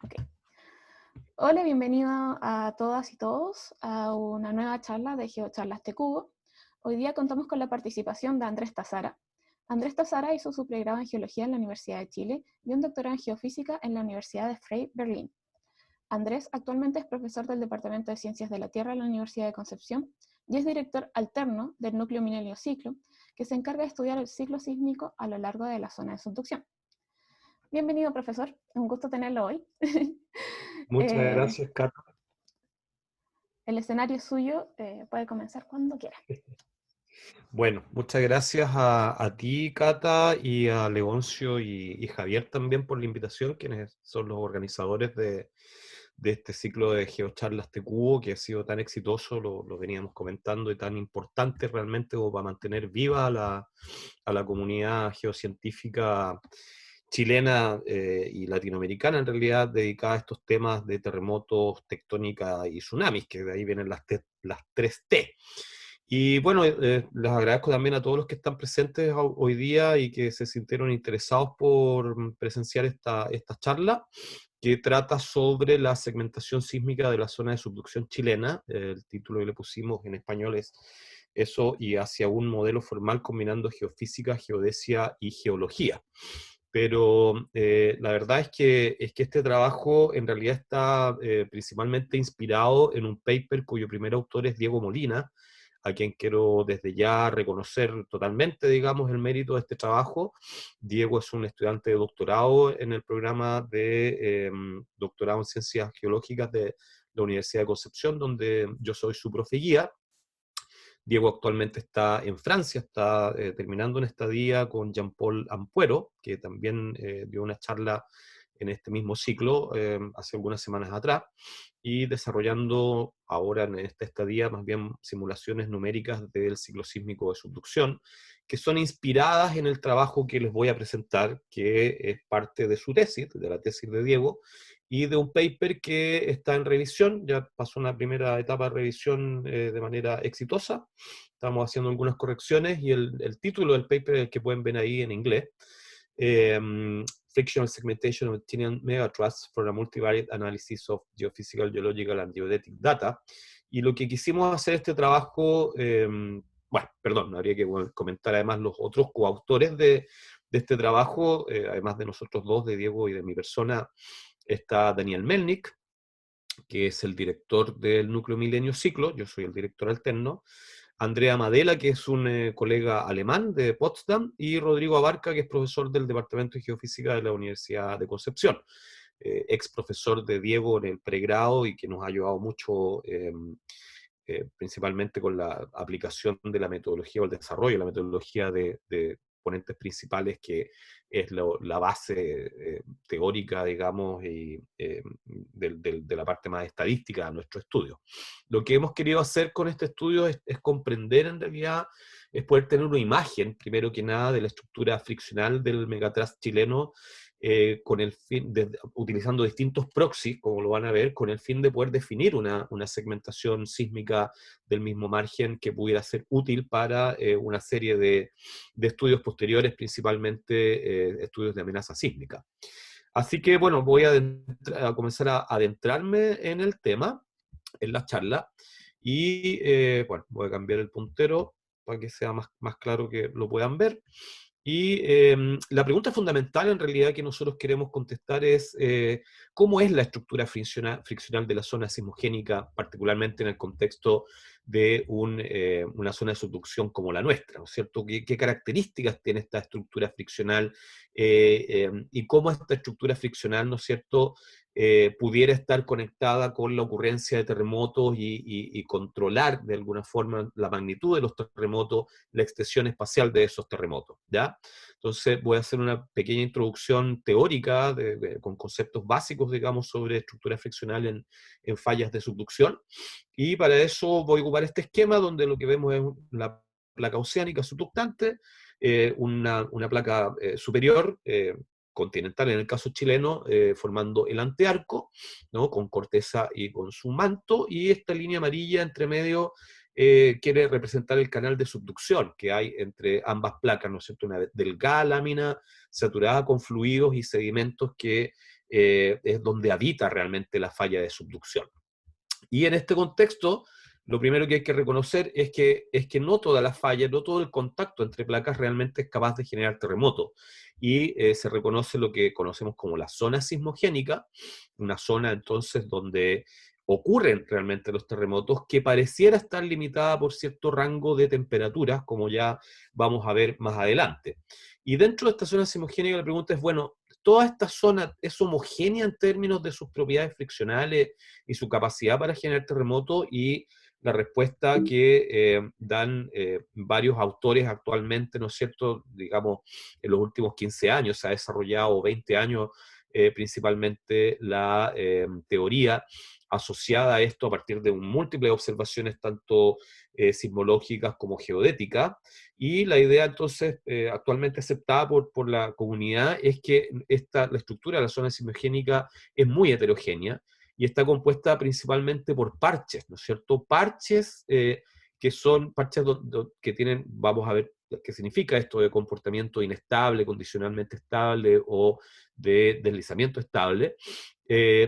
Ok. Hola, bienvenido a todas y todos a una nueva charla de GeoCharlas TCubo. Hoy día contamos con la participación de Andrés Tazara. Andrés Tazara hizo su pregrado en Geología en la Universidad de Chile y un doctorado en Geofísica en la Universidad de Frey, Berlín. Andrés actualmente es profesor del Departamento de Ciencias de la Tierra en la Universidad de Concepción y es director alterno del Núcleo Milenio Ciclo, que se encarga de estudiar el ciclo sísmico a lo largo de la zona de subducción. Bienvenido, profesor. Es un gusto tenerlo hoy. Muchas eh, gracias, Cata. el escenario es suyo, puede comenzar cuando quiera. Bueno, muchas gracias a ti, Cata, y a Leoncio y Javier también por la invitación, quienes son los organizadores de este ciclo de GeoCharlas TCubo, que ha sido tan exitoso, lo veníamos comentando, y tan importante realmente como para mantener viva a la comunidad geocientífica chilena y latinoamericana, en realidad, dedicada a estos temas de terremotos, tectónica y tsunamis, que de ahí vienen las 3T. Y bueno, les agradezco también a todos los que están presentes hoy día y que se sintieron interesados por presenciar esta charla, que trata sobre la segmentación sísmica de la zona de subducción chilena. El título que le pusimos en español es eso, y hacia un modelo formal combinando geofísica, geodesia y geología. Pero la verdad es que este trabajo en realidad está principalmente inspirado en un paper cuyo primer autor es Diego Molina, a quien quiero desde ya reconocer totalmente, digamos, el mérito de este trabajo. Diego es un estudiante de doctorado en el programa de doctorado en Ciencias Geológicas de la Universidad de Concepción, donde yo soy su profe guía. Diego actualmente está en Francia, está terminando una estadía con Jean-Paul Ampuero, que también dio una charla en este mismo ciclo hace algunas semanas atrás, y desarrollando ahora en esta estadía más bien simulaciones numéricas del ciclo sísmico de subducción, que son inspiradas en el trabajo que les voy a presentar, que es parte de su tesis, de la tesis de Diego, y de un paper que está en revisión, ya pasó una primera etapa de revisión de manera exitosa. Estamos haciendo algunas correcciones y el título del paper es el que pueden ver ahí en inglés. Eh, Frictional Segmentation of Tinian Megatrusts for a Multivariate Analysis of Geophysical, Geological and Geodetic Data. Y lo que quisimos hacer este trabajo, bueno, perdón, habría que comentar además los otros coautores de este trabajo, además de nosotros dos, de Diego y de mi persona, está Daniel Melnik, que es el director del Núcleo Milenio Ciclo, yo soy el director alterno, Andrea Madela, que es un colega alemán de Potsdam, y Rodrigo Abarca, que es profesor del Departamento de Geofísica de la Universidad de Concepción, ex profesor de Diego en el pregrado y que nos ha ayudado mucho principalmente con la aplicación de la metodología o el desarrollo de la metodología de ponentes principales, que es la base teórica, digamos, y, de la parte más estadística de nuestro estudio. Lo que hemos querido hacer con este estudio es comprender en realidad, es poder tener una imagen, primero que nada, de la estructura friccional del megatrust chileno, con el fin utilizando distintos proxies, como lo van a ver, con el fin de poder definir una segmentación sísmica del mismo margen que pudiera ser útil para una serie de estudios posteriores, principalmente estudios de amenaza sísmica. Así que, bueno, voy a comenzar a adentrarme en el tema, en la charla, y, bueno, voy a cambiar el puntero para que sea más claro que lo puedan ver. Y la pregunta fundamental en realidad que nosotros queremos contestar es ¿cómo es la estructura friccional de la zona sismogénica, particularmente en el contexto de una zona de subducción como la nuestra? ¿No es cierto? ¿Qué características tiene esta estructura friccional y cómo esta estructura friccional, ¿no es cierto?, pudiera estar conectada con la ocurrencia de terremotos y controlar de alguna forma la magnitud de los terremotos, la extensión espacial de esos terremotos, ¿ya? Entonces voy a hacer una pequeña introducción teórica con conceptos básicos, digamos, sobre estructura friccional en fallas de subducción, y para eso voy a ocupar este esquema donde lo que vemos es la placa oceánica subductante, una placa superior, continental en el caso chileno, formando el antearco, ¿no?, con corteza y con su manto, y esta línea amarilla entre medio quiere representar el canal de subducción que hay entre ambas placas, ¿no es cierto? Una delgada lámina saturada con fluidos y sedimentos que es donde habita realmente la falla de subducción. Y en este contexto, lo primero que hay que reconocer es que no toda la falla, no todo el contacto entre placas realmente es capaz de generar terremotos. Y se reconoce lo que conocemos como la zona sismogénica, una zona entonces donde ocurren realmente los terremotos, que pareciera estar limitada por cierto rango de temperaturas, como ya vamos a ver más adelante. Y dentro de esta zona sismogénica la pregunta es, bueno, ¿toda esta zona es homogénea en términos de sus propiedades friccionales y su capacidad para generar terremotos? Y la respuesta que dan varios autores actualmente, ¿no es cierto? Digamos, en los últimos 15 años se ha desarrollado, 20 años, principalmente la teoría asociada a esto a partir de múltiples observaciones, tanto sismológicas como geodéticas, y la idea entonces actualmente aceptada por la comunidad es que la estructura de la zona sismogénica es muy heterogénea, y está compuesta principalmente por parches, ¿no es cierto? Parches que son parches que tienen, vamos a ver qué significa esto de comportamiento inestable, condicionalmente estable o de deslizamiento estable,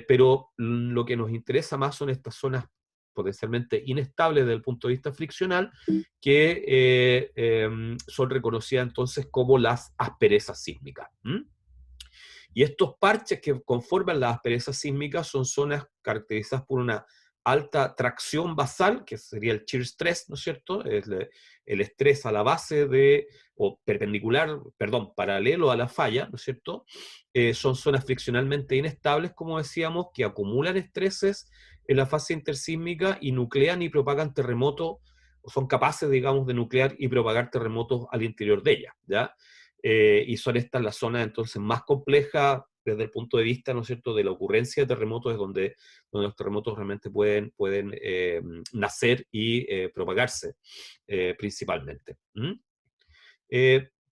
pero lo que nos interesa más son estas zonas potencialmente inestables desde el punto de vista friccional, que son reconocidas entonces como las asperezas sísmicas. Y estos parches que conforman las asperezas sísmicas son zonas caracterizadas por una alta tracción basal, que sería el shear stress, ¿no es cierto? El estrés a la base o perpendicular, perdón, paralelo a la falla, ¿no es cierto? Son zonas friccionalmente inestables, como decíamos, que acumulan estreses en la fase intersísmica y nuclean y propagan terremotos, o son capaces, digamos, de nuclear y propagar terremotos al interior de ellas, ¿ya? Y son estas las zonas entonces más complejas desde el punto de vista, ¿no es cierto?, de la ocurrencia de terremotos, es donde los terremotos realmente pueden nacer y propagarse principalmente.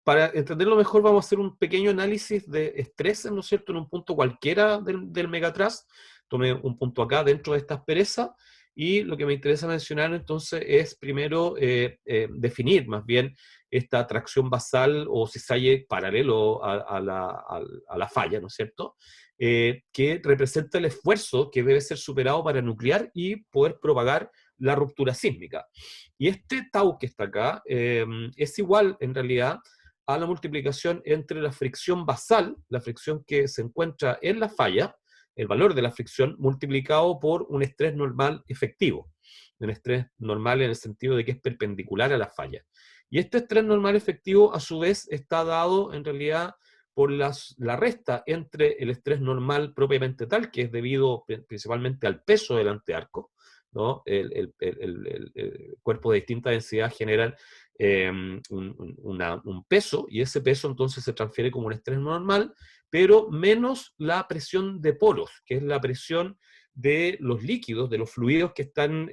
Para entenderlo mejor, vamos a hacer un pequeño análisis de estrés, ¿no es cierto?, en un punto cualquiera del megatrust. Tomé un punto acá dentro de esta aspereza, y lo que me interesa mencionar entonces es primero definir más bien esta tracción basal o cisalle paralelo a la falla, ¿no es cierto?, que representa el esfuerzo que debe ser superado para nuclear y poder propagar la ruptura sísmica. Y este tau que está acá es igual en realidad a la multiplicación entre la fricción basal, la fricción que se encuentra en la falla, el valor de la fricción, multiplicado por un estrés normal efectivo. Un estrés normal en el sentido de que es perpendicular a la falla. Y este estrés normal efectivo, a su vez, está dado en realidad por la resta entre el estrés normal propiamente tal, que es debido principalmente al peso del antearco, ¿no? El cuerpo de distinta densidad generan un peso, y ese peso entonces se transfiere como un estrés normal, pero menos la presión de poros, que es la presión de los líquidos, de los fluidos que están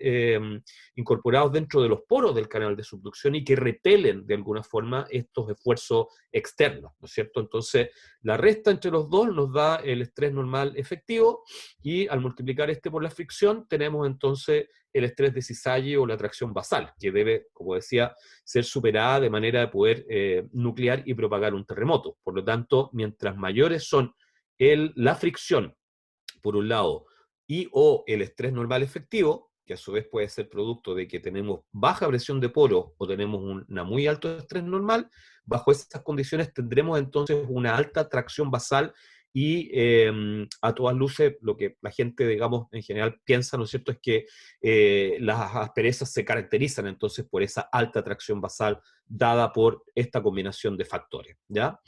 incorporados dentro de los poros del canal de subducción y que repelen de alguna forma estos esfuerzos externos, ¿no es cierto? Entonces, la resta entre los dos nos da el estrés normal efectivo, y al multiplicar este por la fricción tenemos entonces el estrés de cisalle o la tracción basal, que debe, como decía, ser superada de manera de poder nuclear y propagar un terremoto. Por lo tanto, mientras mayores son la fricción, por un lado, y o el estrés normal efectivo, que a su vez puede ser producto de que tenemos baja presión de poros o tenemos una muy alto estrés normal, bajo esas condiciones tendremos entonces una alta tracción basal, y a todas luces lo que la gente, digamos, en general piensa, ¿no es cierto?, es que las asperezas se caracterizan entonces por esa alta tracción basal dada por esta combinación de factores, ¿ya?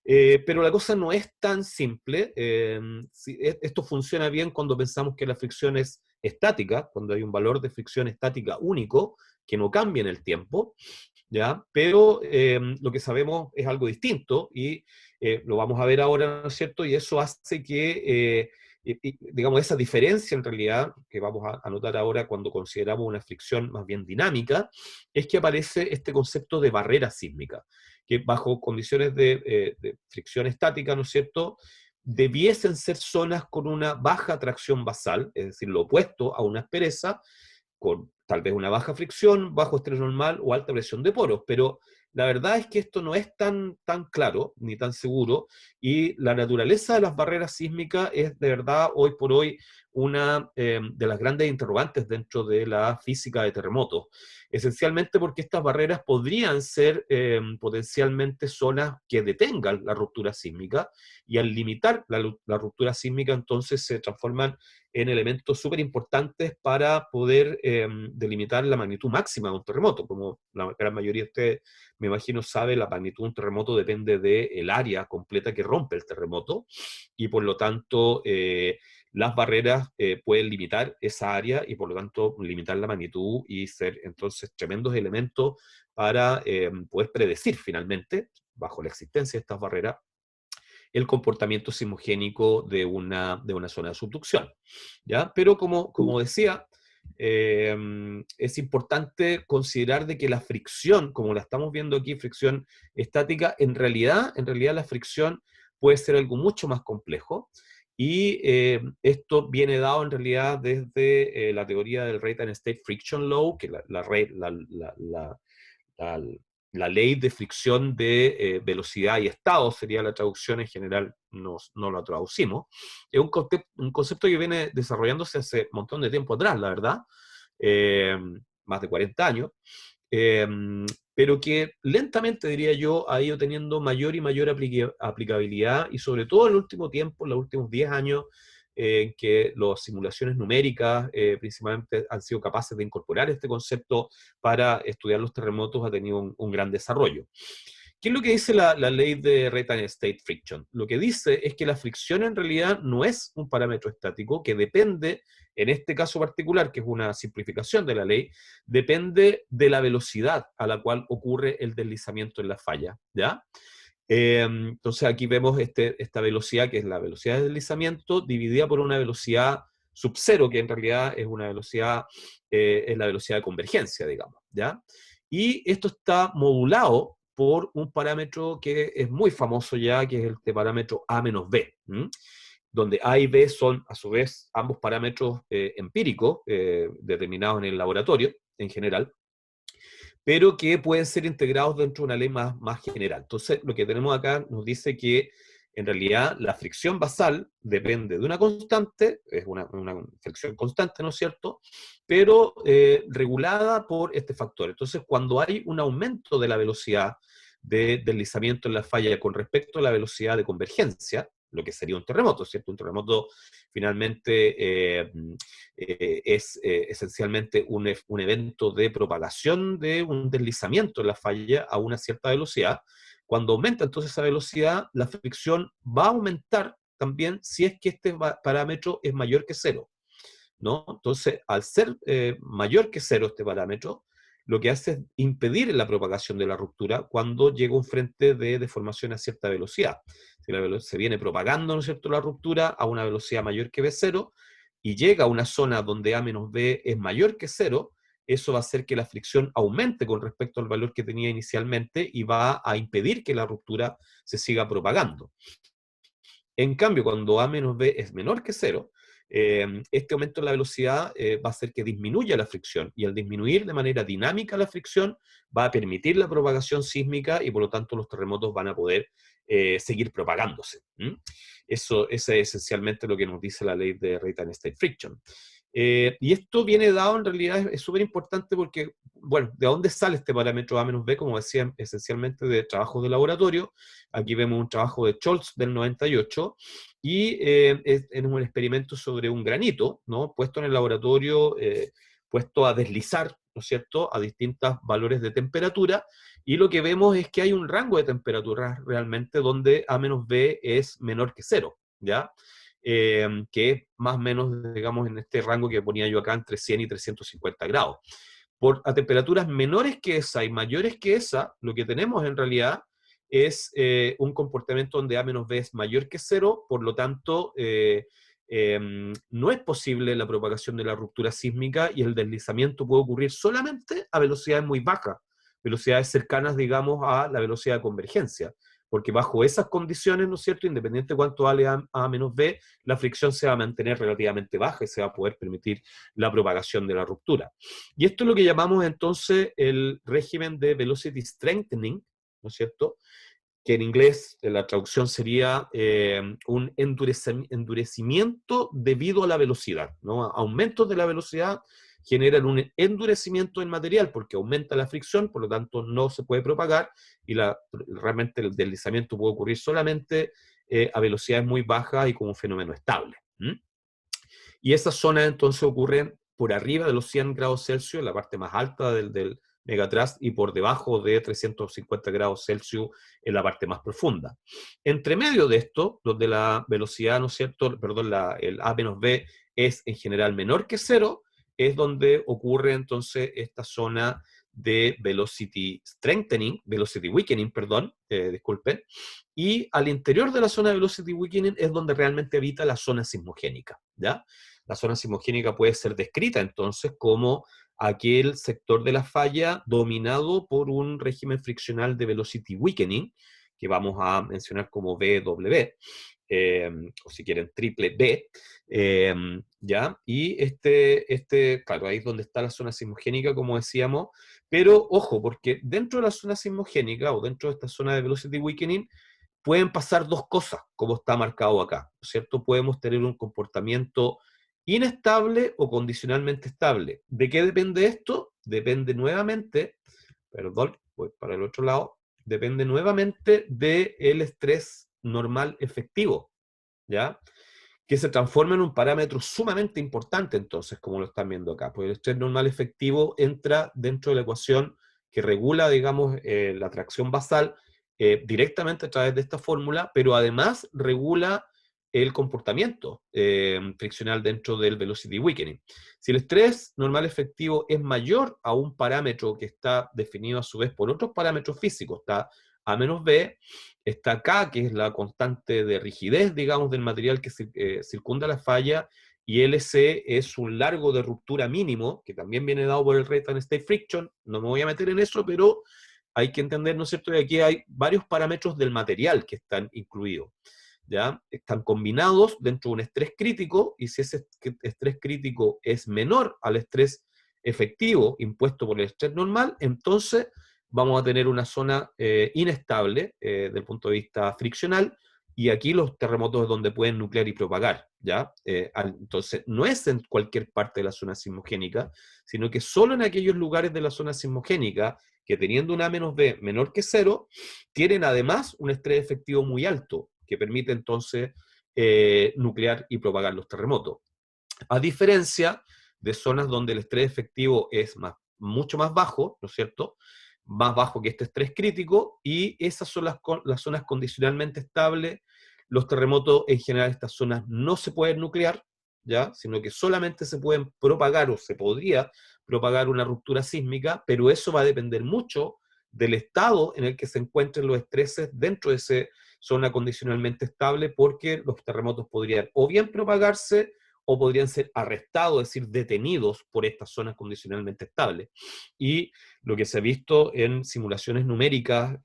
Pero la cosa no es tan simple. Esto funciona bien cuando pensamos que la fricción es estática, cuando hay un valor de fricción estática único, que no cambia en el tiempo, ¿ya? Pero lo que sabemos es algo distinto, y lo vamos a ver ahora, ¿no es cierto? Y eso hace que, digamos, esa diferencia en realidad, que vamos a notar ahora cuando consideramos una fricción más bien dinámica, es que aparece este concepto de barrera sísmica, que bajo condiciones de fricción estática, ¿no es cierto?, debiesen ser zonas con una baja tracción basal, es decir, lo opuesto a una aspereza, con tal vez una baja fricción, bajo estrés normal o alta presión de poros, pero la verdad es que esto no es tan claro ni tan seguro, y la naturaleza de las barreras sísmicas es de verdad hoy por hoy una de las grandes interrogantes dentro de la física de terremotos, esencialmente porque estas barreras podrían ser potencialmente zonas que detengan la ruptura sísmica, y al limitar la ruptura sísmica entonces se transforman en elementos súper importantes para poder delimitar la magnitud máxima de un terremoto. Como la gran mayoría de ustedes, me imagino, sabe, la magnitud de un terremoto depende del área completa que rompe el terremoto, y por lo tanto las barreras pueden limitar esa área y por lo tanto limitar la magnitud y ser entonces tremendos elementos para poder predecir finalmente, bajo la existencia de estas barreras, el comportamiento sismogénico de una zona de subducción, ¿ya? Pero como decía, es importante considerar de que la fricción, como la estamos viendo aquí, fricción estática, en realidad la fricción puede ser algo mucho más complejo, y esto viene dado en realidad desde la teoría del Rate and State Friction Law, que la, la ley de fricción de velocidad y estado sería la traducción en general, no la traducimos. Es un concepto que viene desarrollándose hace un montón de tiempo atrás, la verdad, eh, más de 40 años, eh, pero que lentamente, diría yo, ha ido teniendo mayor y mayor aplicabilidad, y sobre todo en el último tiempo, en los últimos 10 años, en que las simulaciones numéricas principalmente han sido capaces de incorporar este concepto para estudiar los terremotos, ha tenido un gran desarrollo. ¿Qué es lo que dice la ley de Rate and State Friction? Lo que dice es que la fricción en realidad no es un parámetro estático, que depende, en este caso particular, que es una simplificación de la ley, depende de la velocidad a la cual ocurre el deslizamiento en la falla, ¿ya? Entonces aquí vemos esta velocidad, que es la velocidad de deslizamiento, dividida por una velocidad sub cero, que en realidad es una velocidad, es la velocidad de convergencia, digamos, ¿ya? Y esto está modulado por un parámetro que es muy famoso ya, que es este parámetro A menos B, donde A y B son, a su vez, ambos parámetros empíricos, determinados en el laboratorio, en general, pero que pueden ser integrados dentro de una ley más general. Entonces, lo que tenemos acá nos dice que en realidad la fricción basal depende de una constante, es una fricción constante, ¿no es cierto?, pero regulada por este factor. Entonces, cuando hay un aumento de la velocidad de deslizamiento en la falla con respecto a la velocidad de convergencia, lo que sería un terremoto, ¿cierto? Un terremoto finalmente es esencialmente un evento de propagación de un deslizamiento en la falla a una cierta velocidad. Cuando aumenta entonces esa velocidad, la fricción va a aumentar también si es que este parámetro es mayor que cero, ¿no? Entonces, al ser mayor que cero este parámetro, lo que hace es impedir la propagación de la ruptura cuando llega un frente de deformación a cierta velocidad. Si se viene propagando, ¿no es cierto?, la ruptura a una velocidad mayor que V0 y llega a una zona donde A menos B es mayor que cero, eso va a hacer que la fricción aumente con respecto al valor que tenía inicialmente y va a impedir que la ruptura se siga propagando. En cambio, cuando A menos B es menor que cero, este aumento en la velocidad va a hacer que disminuya la fricción, y al disminuir de manera dinámica la fricción va a permitir la propagación sísmica, y por lo tanto los terremotos van a poder seguir propagándose. Eso es esencialmente lo que nos dice la ley de Rate and State Friction. Y esto viene dado, en realidad es súper importante porque, bueno, ¿de dónde sale este parámetro A-B? Como decía, esencialmente de trabajos de laboratorio. Aquí vemos un trabajo de Scholz del 98, y es un experimento sobre un granito, ¿no?, puesto en el laboratorio, puesto a deslizar, ¿no es cierto?, a distintos valores de temperatura, y lo que vemos es que hay un rango de temperaturas realmente donde A-B es menor que cero, ¿ya? Que es más o menos, digamos, en este rango que ponía yo acá, entre 100 y 350 grados. A temperaturas menores que esa y mayores que esa, lo que tenemos en realidad es un comportamiento donde A menos B es mayor que cero, por lo tanto, no es posible la propagación de la ruptura sísmica, y el deslizamiento puede ocurrir solamente a velocidades muy bajas, velocidades cercanas, digamos, a la velocidad de convergencia. porque bajo esas condiciones, ¿no es cierto?, independiente de cuánto vale A menos B, la fricción se va a mantener relativamente baja y se va a poder permitir la propagación de la ruptura. Y esto es lo que llamamos entonces el régimen de velocity strengthening, ¿no es cierto?, que en inglés la traducción sería un endurecimiento debido a la velocidad, ¿no? Aumentos de la velocidad generan un endurecimiento del material porque aumenta la fricción, por lo tanto no se puede propagar y realmente el deslizamiento puede ocurrir solamente a velocidades muy bajas y como un fenómeno estable. Y esas zonas entonces ocurren por arriba de los 100 grados Celsius, en la parte más alta del megatrust, y por debajo de 350 grados Celsius en la parte más profunda. Entre medio de esto, donde la velocidad, ¿no es cierto?, perdón, el A menos B es en general menor que cero, es donde ocurre entonces esta zona de velocity strengthening, velocity weakening, perdón, disculpen, y al interior de la zona de velocity weakening es donde realmente habita la zona sismogénica, ¿ya? La zona sismogénica puede ser descrita entonces como aquel sector de la falla dominado por un régimen friccional de velocity weakening, que vamos a mencionar como BW, o si quieren triple B, ¿ya? Y claro, ahí es donde está la zona sismogénica, como decíamos, pero ojo, porque dentro de la zona sismogénica o dentro de esta zona de velocity weakening, pueden pasar dos cosas, como está marcado acá, ¿cierto? Podemos tener un comportamiento inestable o condicionalmente estable. ¿De qué depende esto? Depende nuevamente, perdón, voy para el otro lado, depende nuevamente del estrés normal efectivo, ¿ya? Que se transforma en un parámetro sumamente importante entonces, como lo están viendo acá, porque el estrés normal efectivo entra dentro de la ecuación que regula, digamos, la tracción basal directamente a través de esta fórmula, pero además regula el comportamiento friccional dentro del velocity weakening. Si el estrés normal efectivo es mayor a un parámetro que está definido a su vez por otros parámetros físicos, está A menos B, está K, que es la constante de rigidez, digamos, del material que circunda la falla, y LC es un largo de ruptura mínimo, que también viene dado por el rate and state friction. No me voy a meter en eso, pero hay que entender, ¿no es cierto?, que aquí hay varios parámetros del material que están incluidos, ¿ya? Están combinados dentro de un estrés crítico, y si ese estrés crítico es menor al estrés efectivo impuesto por el estrés normal, entonces vamos a tener una zona inestable desde el punto de vista friccional, y aquí los terremotos es donde pueden nuclear y propagar, ¿ya? Entonces, no es en cualquier parte de la zona sismogénica, sino que solo en aquellos lugares de la zona sismogénica que teniendo un A menos B menor que cero, tienen además un estrés efectivo muy alto, que permite entonces nuclear y propagar los terremotos. A diferencia de zonas donde el estrés efectivo es mucho más bajo, ¿no es cierto?, más bajo que este estrés crítico, y esas son las zonas condicionalmente estables. Los terremotos, en general, estas zonas no se pueden nuclear, ¿ya?, sino que solamente se pueden propagar, o se podría propagar una ruptura sísmica, pero eso va a depender mucho del estado en el que se encuentren los estreses dentro de esa zona condicionalmente estable, porque los terremotos podrían o bien propagarse o podrían ser arrestados, es decir, detenidos por estas zonas condicionalmente estables. Y lo que se ha visto en simulaciones numéricas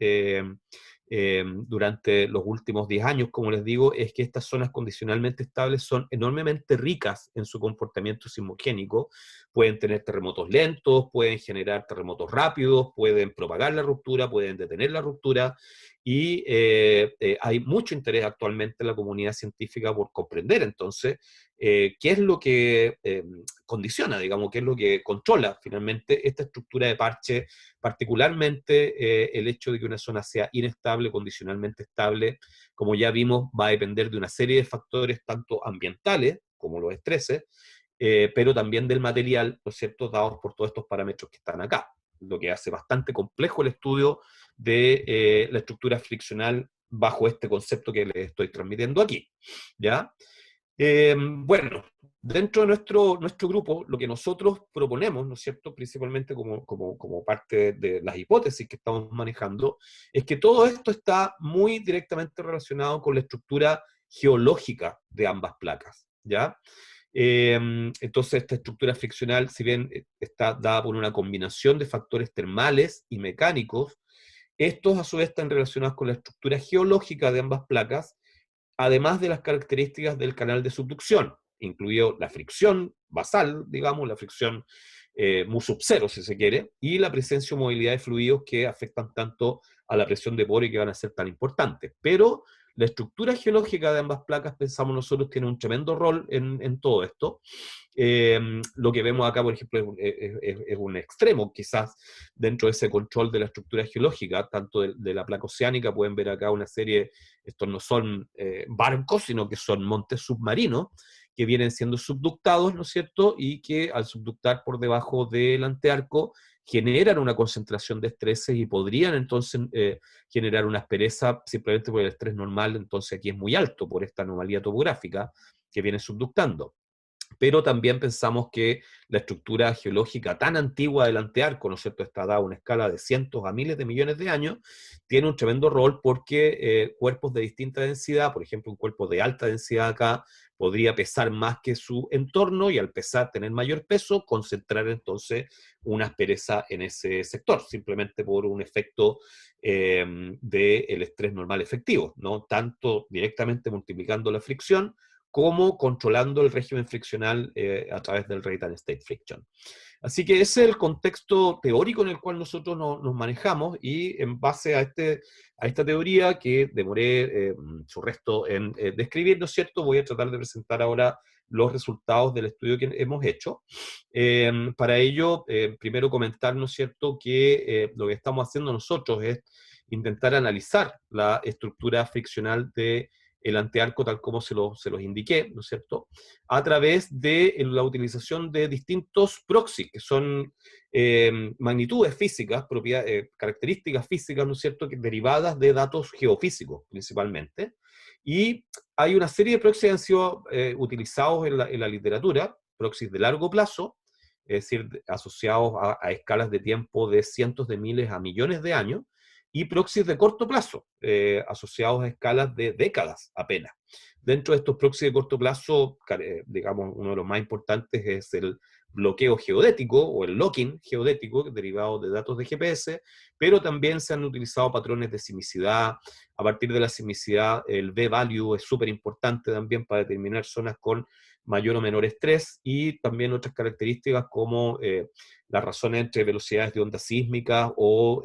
durante los últimos 10 años, como les digo, es que estas zonas condicionalmente estables son enormemente ricas en su comportamiento sismogénico. Pueden tener terremotos lentos, pueden generar terremotos rápidos, pueden propagar la ruptura, pueden detener la ruptura, y hay mucho interés actualmente en la comunidad científica por comprender entonces qué es lo que condiciona, digamos, qué es lo que controla finalmente esta estructura de parche, particularmente el hecho de que una zona sea inestable, condicionalmente estable, como ya vimos, va a depender de una serie de factores, tanto ambientales, como los estreses, pero también del material, ¿no es cierto?, dados por todos estos parámetros que están acá, lo que hace bastante complejo el estudio de la estructura friccional bajo este concepto que les estoy transmitiendo aquí, ¿ya? Bueno, dentro de nuestro grupo, lo que nosotros proponemos, ¿no es cierto?, principalmente como parte de las hipótesis que estamos manejando, es que todo esto está muy directamente relacionado con la estructura geológica de ambas placas, ¿ya? Entonces, esta estructura friccional, si bien está dada por una combinación de factores termales y mecánicos, Estos a su vez están relacionados con la estructura geológica de ambas placas, además de las características del canal de subducción, incluido la fricción basal, digamos, la fricción mu-0, si se quiere, y la presencia o movilidad de fluidos que afectan tanto a la presión de poro y que van a ser tan importantes. Pero la estructura geológica de ambas placas, pensamos nosotros, tiene un tremendo rol en todo esto. Lo que vemos acá, por ejemplo, es un extremo, quizás, dentro de ese control de la estructura geológica, tanto de la placa oceánica. Pueden ver acá una serie, estos no son barcos, sino que son montes submarinos, que vienen siendo subductados, ¿no es cierto? Y que al subductar por debajo del antearco generan una concentración de estreses y podrían entonces generar una aspereza simplemente por el estrés normal, entonces aquí es muy alto por esta anomalía topográfica que viene subductando. Pero también pensamos que la estructura geológica tan antigua del antearco, ¿no es cierto?, está dada a una escala de cientos a miles de millones de años, tiene un tremendo rol porque cuerpos de distinta densidad, por ejemplo, un cuerpo de alta densidad acá, podría pesar más que su entorno y al pesar, tener mayor peso, concentrar entonces una aspereza en ese sector, simplemente por un efecto del estrés normal efectivo, ¿no? Tanto directamente multiplicando la fricción, como controlando el régimen friccional a través del rate and state friction. Así que ese es el contexto teórico en el cual nosotros nos manejamos, y en base a esta teoría que demoré su resto en describir, ¿no es cierto?, voy a tratar de presentar ahora los resultados del estudio que hemos hecho. Para ello, primero comentar, ¿no es cierto?, que lo que estamos haciendo nosotros es intentar analizar la estructura friccional de el antearco tal como se los indiqué, ¿no es cierto?, a través de la utilización de distintos proxies, que son magnitudes físicas, características físicas, ¿no es cierto?, que derivadas de datos geofísicos principalmente. Y hay una serie de proxies que han sido utilizados en la literatura, proxies de largo plazo, es decir, asociados a escalas de tiempo de cientos de miles a millones de años, y proxies de corto plazo, asociados a escalas de décadas apenas. Dentro de estos proxies de corto plazo, digamos, uno de los más importantes es el bloqueo geodético o el locking geodético, derivado de datos de GPS, pero también se han utilizado patrones de sismicidad. A partir de la sismicidad, el V-value es súper importante también para determinar zonas con mayor o menor estrés, y también otras características como las razones entre velocidades de ondas sísmicas o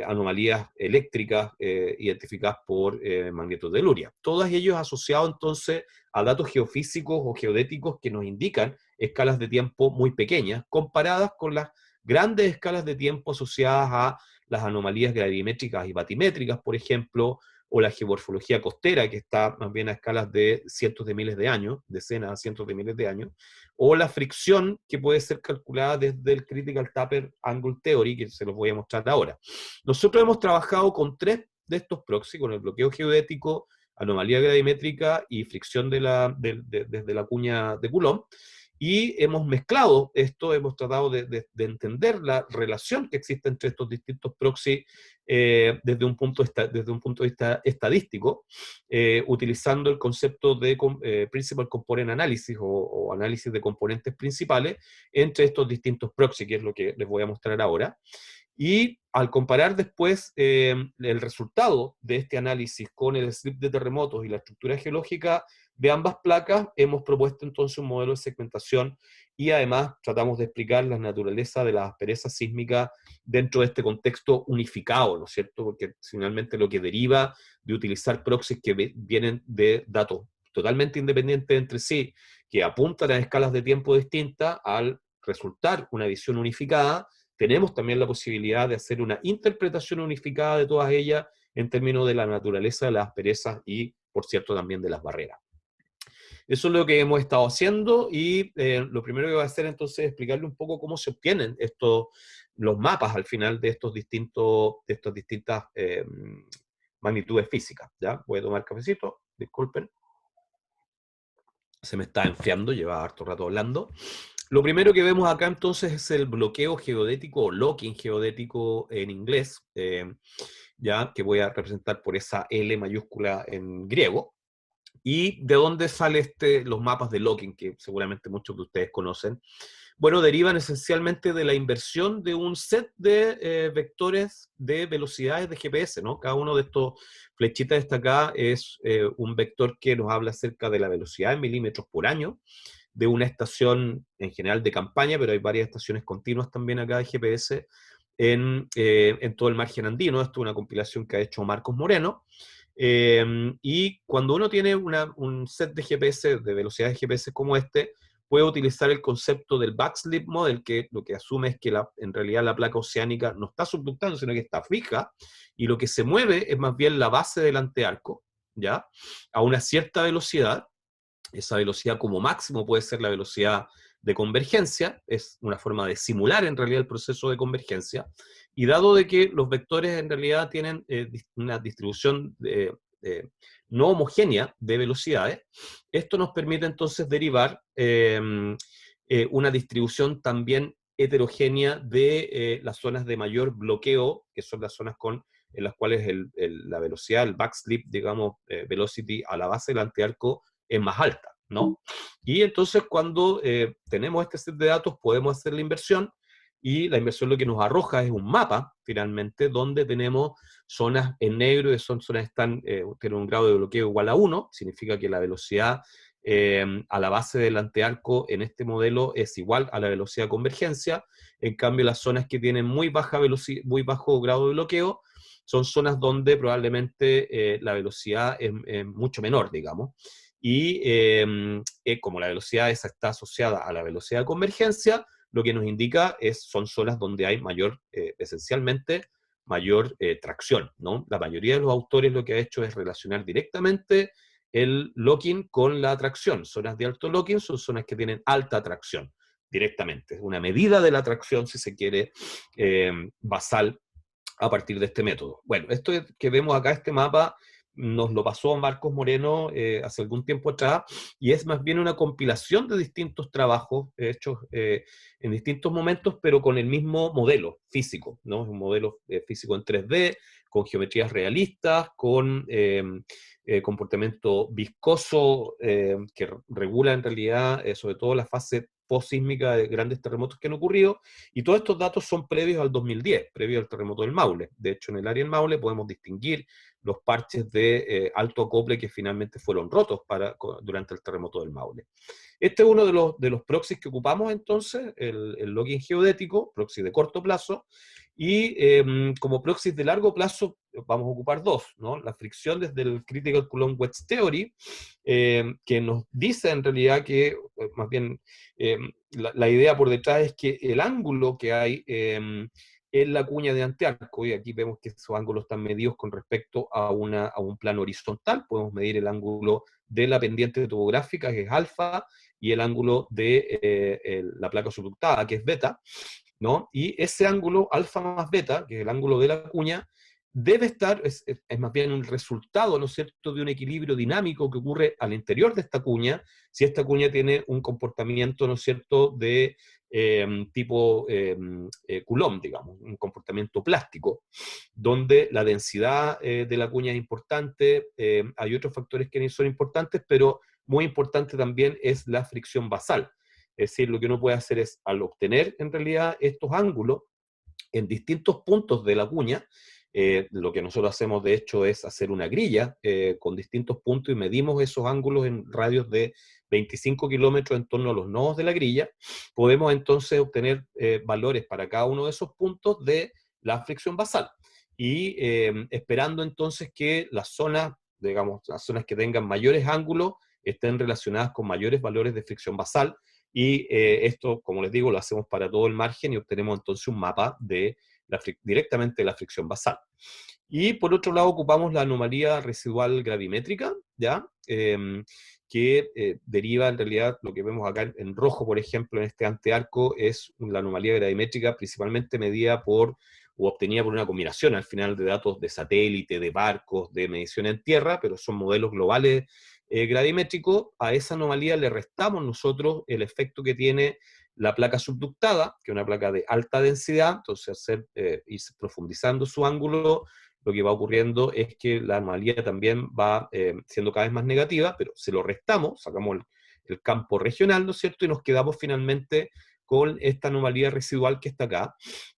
anomalías eléctricas identificadas por magnetoteluria. Todos ellos asociados entonces a datos geofísicos o geodéticos que nos indican escalas de tiempo muy pequeñas, comparadas con las grandes escalas de tiempo asociadas a las anomalías gravimétricas y batimétricas, por ejemplo, o la geomorfología costera, que está más bien a escalas de cientos de miles de años, decenas a cientos de miles de años, o la fricción, que puede ser calculada desde el Critical Taper Angle Theory, que se los voy a mostrar ahora. Nosotros hemos trabajado con 3 de estos proxies, con el bloqueo geodético, anomalía gravimétrica y fricción desde la cuña de Coulomb, y hemos mezclado esto, hemos tratado de entender la relación que existe entre estos distintos proxies desde un punto de vista estadístico, utilizando el concepto de Principal Component Analysis o análisis de componentes principales entre estos distintos proxies, que es lo que les voy a mostrar ahora. Y al comparar después el resultado de este análisis con el slip de terremotos y la estructura geológica de ambas placas, hemos propuesto entonces un modelo de segmentación, y además tratamos de explicar la naturaleza de la aspereza sísmica dentro de este contexto unificado, ¿no es cierto? Porque finalmente lo que deriva de utilizar proxies que vienen de datos totalmente independientes entre sí, que apuntan a escalas de tiempo distintas, al resultar una visión unificada, tenemos también la posibilidad de hacer una interpretación unificada de todas ellas en términos de la naturaleza de las asperezas y, por cierto, también de las barreras. Eso es lo que hemos estado haciendo, y lo primero que voy a hacer entonces es explicarle un poco cómo se obtienen los mapas al final de estas distintas magnitudes físicas. ¿Ya? Voy a tomar cafecito, disculpen. Se me está enfriando, lleva harto rato hablando. Lo primero que vemos acá entonces es el bloqueo geodético o locking geodético en inglés, ya que voy a representar por esa L mayúscula en griego. ¿Y de dónde salen los mapas de locking, que seguramente muchos de ustedes conocen? Bueno, derivan esencialmente de la inversión de un set de vectores de velocidades de GPS, ¿no? Cada uno de estos flechitas destacadas es un vector que nos habla acerca de la velocidad en milímetros por año de una estación en general de campaña, pero hay varias estaciones continuas también acá de GPS en todo el margen andino. Esto es una compilación que ha hecho Marcos Moreno. Y cuando uno tiene un set de GPS, de velocidades de GPS como este, puede utilizar el concepto del backslip model, que lo que asume es que en realidad la placa oceánica no está subductando, sino que está fija, y lo que se mueve es más bien la base del antearco, ¿ya? A una cierta velocidad. Esa velocidad como máximo puede ser la velocidad de convergencia, es una forma de simular en realidad el proceso de convergencia, y dado de que los vectores en realidad tienen una distribución no homogénea de velocidades, esto nos permite entonces derivar una distribución también heterogénea de las zonas de mayor bloqueo, que son las zonas en las cuales la velocidad, el backslip, digamos, velocity a la base del antiarco es más alta, ¿no? Y entonces cuando tenemos este set de datos podemos hacer la inversión, y la inversión lo que nos arroja es un mapa, finalmente, donde tenemos zonas en negro, y son zonas que tienen un grado de bloqueo igual a 1, significa que la velocidad a la base del antearco en este modelo es igual a la velocidad de convergencia. En cambio, las zonas que tienen muy bajo grado de bloqueo son zonas donde probablemente la velocidad es mucho menor, digamos. Y como la velocidad esa está asociada a la velocidad de convergencia, lo que nos indica son zonas donde hay esencialmente mayor tracción, ¿no? La mayoría de los autores lo que ha hecho es relacionar directamente el locking con la tracción. Zonas de alto locking son zonas que tienen alta tracción directamente. Es una medida de la tracción, si se quiere, basal a partir de este método. Bueno, esto que vemos acá, este mapa, nos lo pasó Marcos Moreno hace algún tiempo atrás, y es más bien una compilación de distintos trabajos hechos en distintos momentos, pero con el mismo modelo físico, ¿no? Es un modelo físico en 3D, con geometrías realistas, con comportamiento viscoso, que regula en realidad sobre todo la fase postsísmica de grandes terremotos que han ocurrido, y todos estos datos son previos al 2010, previo al terremoto del Maule. De hecho, en el área del Maule podemos distinguir los parches de alto acople que finalmente fueron rotos durante el terremoto del Maule. Este es uno de los proxies que ocupamos entonces, el logging geodético, proxy de corto plazo, y como proxies de largo plazo vamos a ocupar dos, ¿no? La fricción desde el Critical Coulomb Wedge Theory, que nos dice en realidad que, más bien, la idea por detrás es que el ángulo que hay en la cuña de antearco, y aquí vemos que esos ángulos están medidos con respecto a un plano horizontal, podemos medir el ángulo de la pendiente topográfica, que es alfa, y el ángulo de la placa subductada, que es beta, ¿no? Y ese ángulo alfa más beta, que es el ángulo de la cuña, debe estar, es más bien un resultado, ¿no es cierto?, de un equilibrio dinámico que ocurre al interior de esta cuña, si esta cuña tiene un comportamiento, ¿no es cierto?, de tipo Coulomb, digamos, un comportamiento plástico, donde la densidad de la cuña es importante, hay otros factores que son importantes, pero muy importante también es la fricción basal. Es decir, lo que uno puede hacer es, al obtener en realidad estos ángulos en distintos puntos de la cuña, lo que nosotros hacemos de hecho es hacer una grilla con distintos puntos y medimos esos ángulos en radios de 25 kilómetros en torno a los nodos de la grilla. Podemos entonces obtener valores para cada uno de esos puntos de la fricción basal, y esperando entonces que las zonas, digamos, las zonas que tengan mayores ángulos estén relacionadas con mayores valores de fricción basal, y esto, como les digo, lo hacemos para todo el margen y obtenemos entonces un mapa directamente de la fricción basal. Y por otro lado ocupamos la anomalía residual gravimétrica, ¿ya? Que deriva en realidad, lo que vemos acá en rojo, por ejemplo, en este antearco, es la anomalía gravimétrica principalmente medida o obtenida por una combinación al final de datos de satélite, de barcos, de medición en tierra, pero son modelos globales gravimétricos. A esa anomalía le restamos nosotros el efecto que tiene la placa subductada, que es una placa de alta densidad, entonces ir profundizando su ángulo, lo que va ocurriendo es que la anomalía también va siendo cada vez más negativa, pero se lo restamos, sacamos el campo regional, ¿no es cierto?, y nos quedamos finalmente con esta anomalía residual que está acá,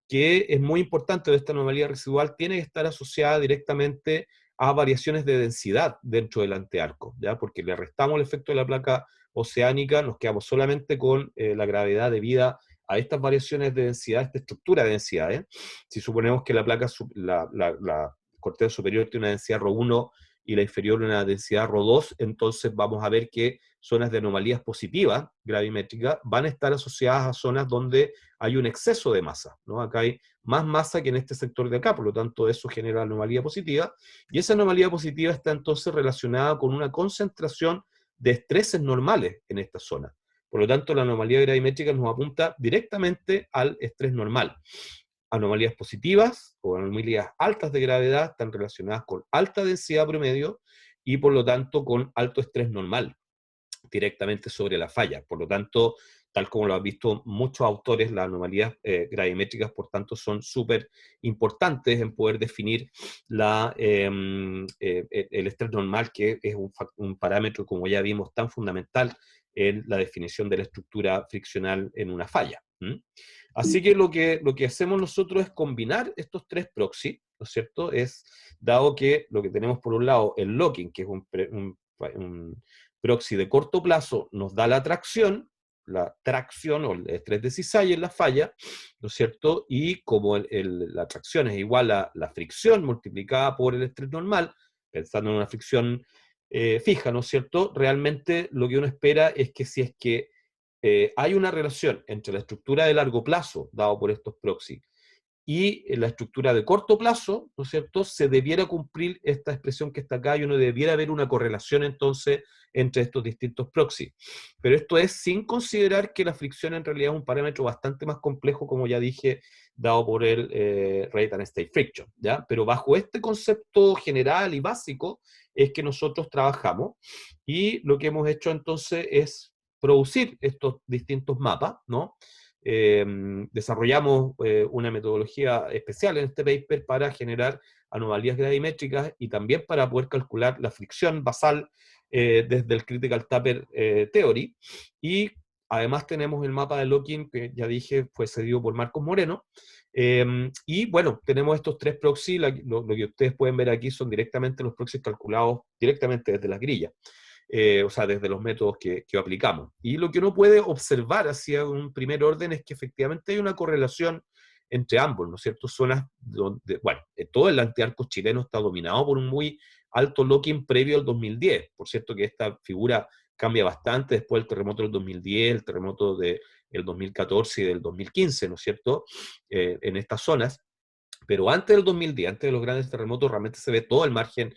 que es muy importante. Esta anomalía residual tiene que estar asociada directamente a variaciones de densidad dentro del antearco, ¿ya? Porque le restamos el efecto de la placa oceánica, nos quedamos solamente con la gravedad debida a estas variaciones de densidad, esta estructura de densidades. Si suponemos que la placa, la corteza superior tiene una densidad ρ1 y la inferior una densidad ρ2, entonces vamos a ver que zonas de anomalías positivas, gravimétricas, van a estar asociadas a zonas donde hay un exceso de masa, ¿no? Acá hay más masa que en este sector de acá, por lo tanto eso genera anomalía positiva, y esa anomalía positiva está entonces relacionada con una concentración de estreses normales en esta zona. Por lo tanto, la anomalía gravimétrica nos apunta directamente al estrés normal. Anomalías positivas o anomalías altas de gravedad están relacionadas con alta densidad promedio y por lo tanto con alto estrés normal directamente sobre la falla. Por lo tanto, tal como lo han visto muchos autores, las anomalías gravimétricas, por tanto, son súper importantes en poder definir el estrés normal, que es un parámetro, como ya vimos, tan fundamental en la definición de la estructura friccional en una falla. Así que lo que hacemos nosotros es combinar estos tres proxies, ¿no es cierto? Dado que lo que tenemos por un lado el locking, que es un proxy de corto plazo, nos da la tracción o el estrés de cisalle en la falla, ¿no es cierto? Y como la tracción es igual a la fricción multiplicada por el estrés normal, pensando en una fricción fija, ¿no es cierto? Realmente lo que uno espera es que si es que hay una relación entre la estructura de largo plazo, dado por estos proxies, y la estructura de corto plazo, ¿no es cierto?, se debiera cumplir esta expresión que está acá y uno debiera ver una correlación entonces entre estos distintos proxies. Pero esto es sin considerar que la fricción en realidad es un parámetro bastante más complejo, como ya dije, dado por el rate and state friction, ¿ya? Pero bajo este concepto general y básico es que nosotros trabajamos, y lo que hemos hecho entonces es producir estos distintos mapas, ¿no? Desarrollamos una metodología especial en este paper para generar anomalías gravimétricas y también para poder calcular la fricción basal desde el Critical Taper Theory. Y además tenemos el mapa de locking, que ya dije fue cedido por Marcos Moreno. Y bueno, tenemos estos tres proxies. Lo que ustedes pueden ver aquí son directamente los proxies calculados directamente desde las grillas. O sea, desde los métodos que aplicamos. Y lo que uno puede observar hacia un primer orden es que efectivamente hay una correlación entre ambos, ¿no es cierto? Zonas donde, bueno, todo el antiarco chileno está dominado por un muy alto locking previo al 2010. Por cierto que esta figura cambia bastante después del terremoto del 2010, el terremoto del 2014 y del 2015, ¿no es cierto? En estas zonas. Pero antes del 2010, antes de los grandes terremotos, realmente se ve todo el margen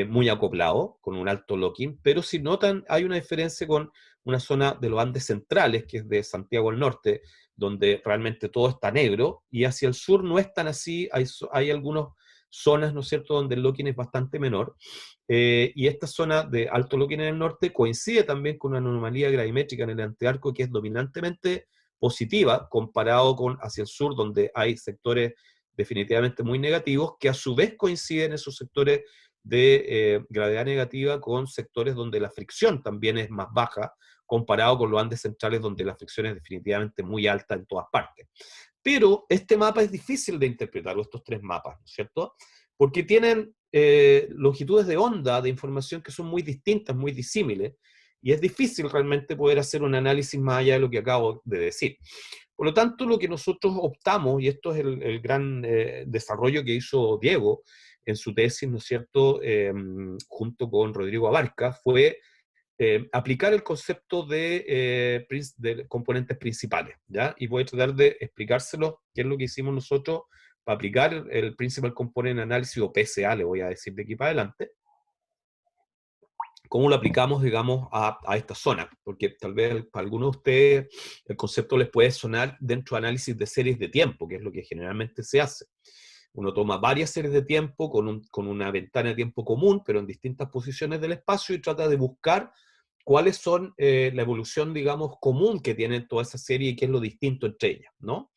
muy acoplado, con un alto locking, pero si notan, hay una diferencia con una zona de los Andes centrales, que es de Santiago al norte, donde realmente todo está negro, y hacia el sur no es tan así, hay algunas zonas, ¿no es cierto?, donde el locking es bastante menor, y esta zona de alto locking en el norte coincide también con una anomalía gravimétrica en el antearco que es dominantemente positiva, comparado con hacia el sur, donde hay sectores definitivamente muy negativos, que a su vez coinciden esos sectores de gravedad negativa con sectores donde la fricción también es más baja, comparado con los Andes centrales, donde la fricción es definitivamente muy alta en todas partes. Pero este mapa es difícil de interpretar, estos tres mapas, ¿no es cierto? Porque tienen longitudes de onda de información que son muy distintas, muy disímiles, y es difícil realmente poder hacer un análisis más allá de lo que acabo de decir. Por lo tanto, lo que nosotros optamos, y esto es el gran desarrollo que hizo Diego en su tesis, ¿no es cierto?, junto con Rodrigo Abarca, fue aplicar el concepto de componentes principales, ¿ya? Y voy a tratar de explicárselo, qué es lo que hicimos nosotros para aplicar el Principal Component Analysis, o PSA, le voy a decir de aquí para adelante, cómo lo aplicamos, digamos, a esta zona, porque tal vez para algunos de ustedes el concepto les puede sonar dentro de análisis de series de tiempo, que es lo que generalmente se hace. Uno toma varias series de tiempo con una ventana de tiempo común, pero en distintas posiciones del espacio, y trata de buscar cuáles son la evolución, digamos, común que tienen toda esa serie y qué es lo distinto entre ellas, ¿no?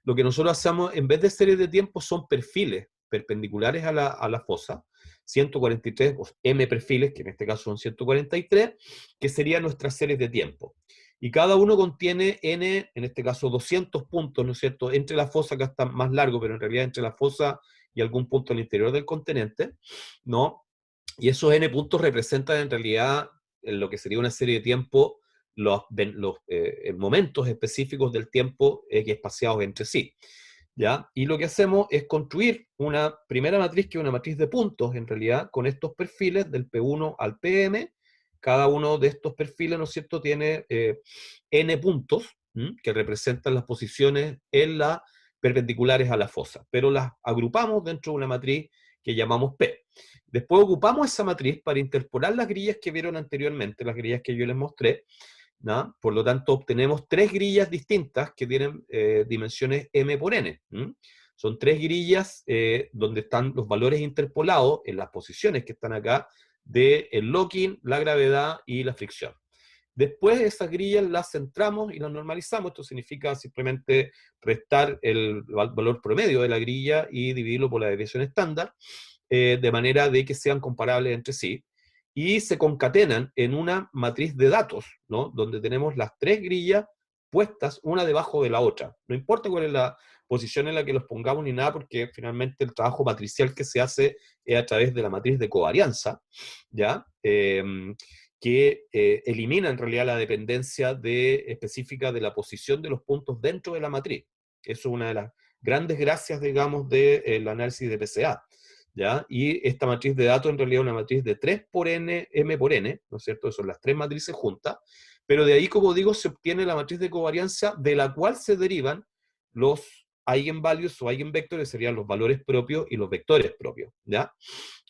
Lo que nosotros hacemos, en vez de series de tiempo, son perfiles perpendiculares a la fosa, 143, o M perfiles, que en este caso son 143, que serían nuestras series de tiempo. y cada uno contiene n, en este caso 200 puntos, ¿no es cierto?, entre la fosa, acá está más largo, pero en realidad entre la fosa y algún punto al interior del continente, ¿no? Y esos n puntos representan en realidad en lo que sería una serie de tiempo, los momentos específicos del tiempo espaciados entre sí. ¿Ya? Y lo que hacemos es construir una primera matriz, que es una matriz de puntos, en realidad, con estos perfiles del P1 al PM. Cada uno de estos perfiles, ¿no es cierto?, tiene n puntos, que representan las posiciones en las perpendiculares a la fosa, pero las agrupamos dentro de una matriz que llamamos P. Después ocupamos esa matriz para interpolar las grillas que vieron anteriormente, las grillas que yo les mostré, ¿no? Por lo tanto, obtenemos tres grillas distintas que tienen dimensiones m por n. Son tres grillas donde están los valores interpolados en las posiciones que están acá del locking, la gravedad y la fricción. Después esas grillas las centramos y las normalizamos. Esto significa simplemente restar el valor promedio de la grilla y dividirlo por la desviación estándar, de manera de que sean comparables entre sí, y se concatenan en una matriz de datos, ¿no? Donde tenemos las tres grillas puestas una debajo de la otra. No importa cuál es la posición en la que los pongamos ni nada, porque finalmente el trabajo matricial que se hace es a través de la matriz de covarianza, ¿ya? Que elimina en realidad la dependencia específica de la posición de los puntos dentro de la matriz. Eso es una de las grandes gracias, digamos, del análisis de PCA. ¿Ya? Y esta matriz de datos en realidad es una matriz de 3 por n, m por n, ¿no es cierto? Son las tres matrices juntas, pero de ahí, como digo, se obtiene la matriz de covarianza de la cual se derivan los eigenvalues o eigenvectores, serían los valores propios y los vectores propios, ¿ya?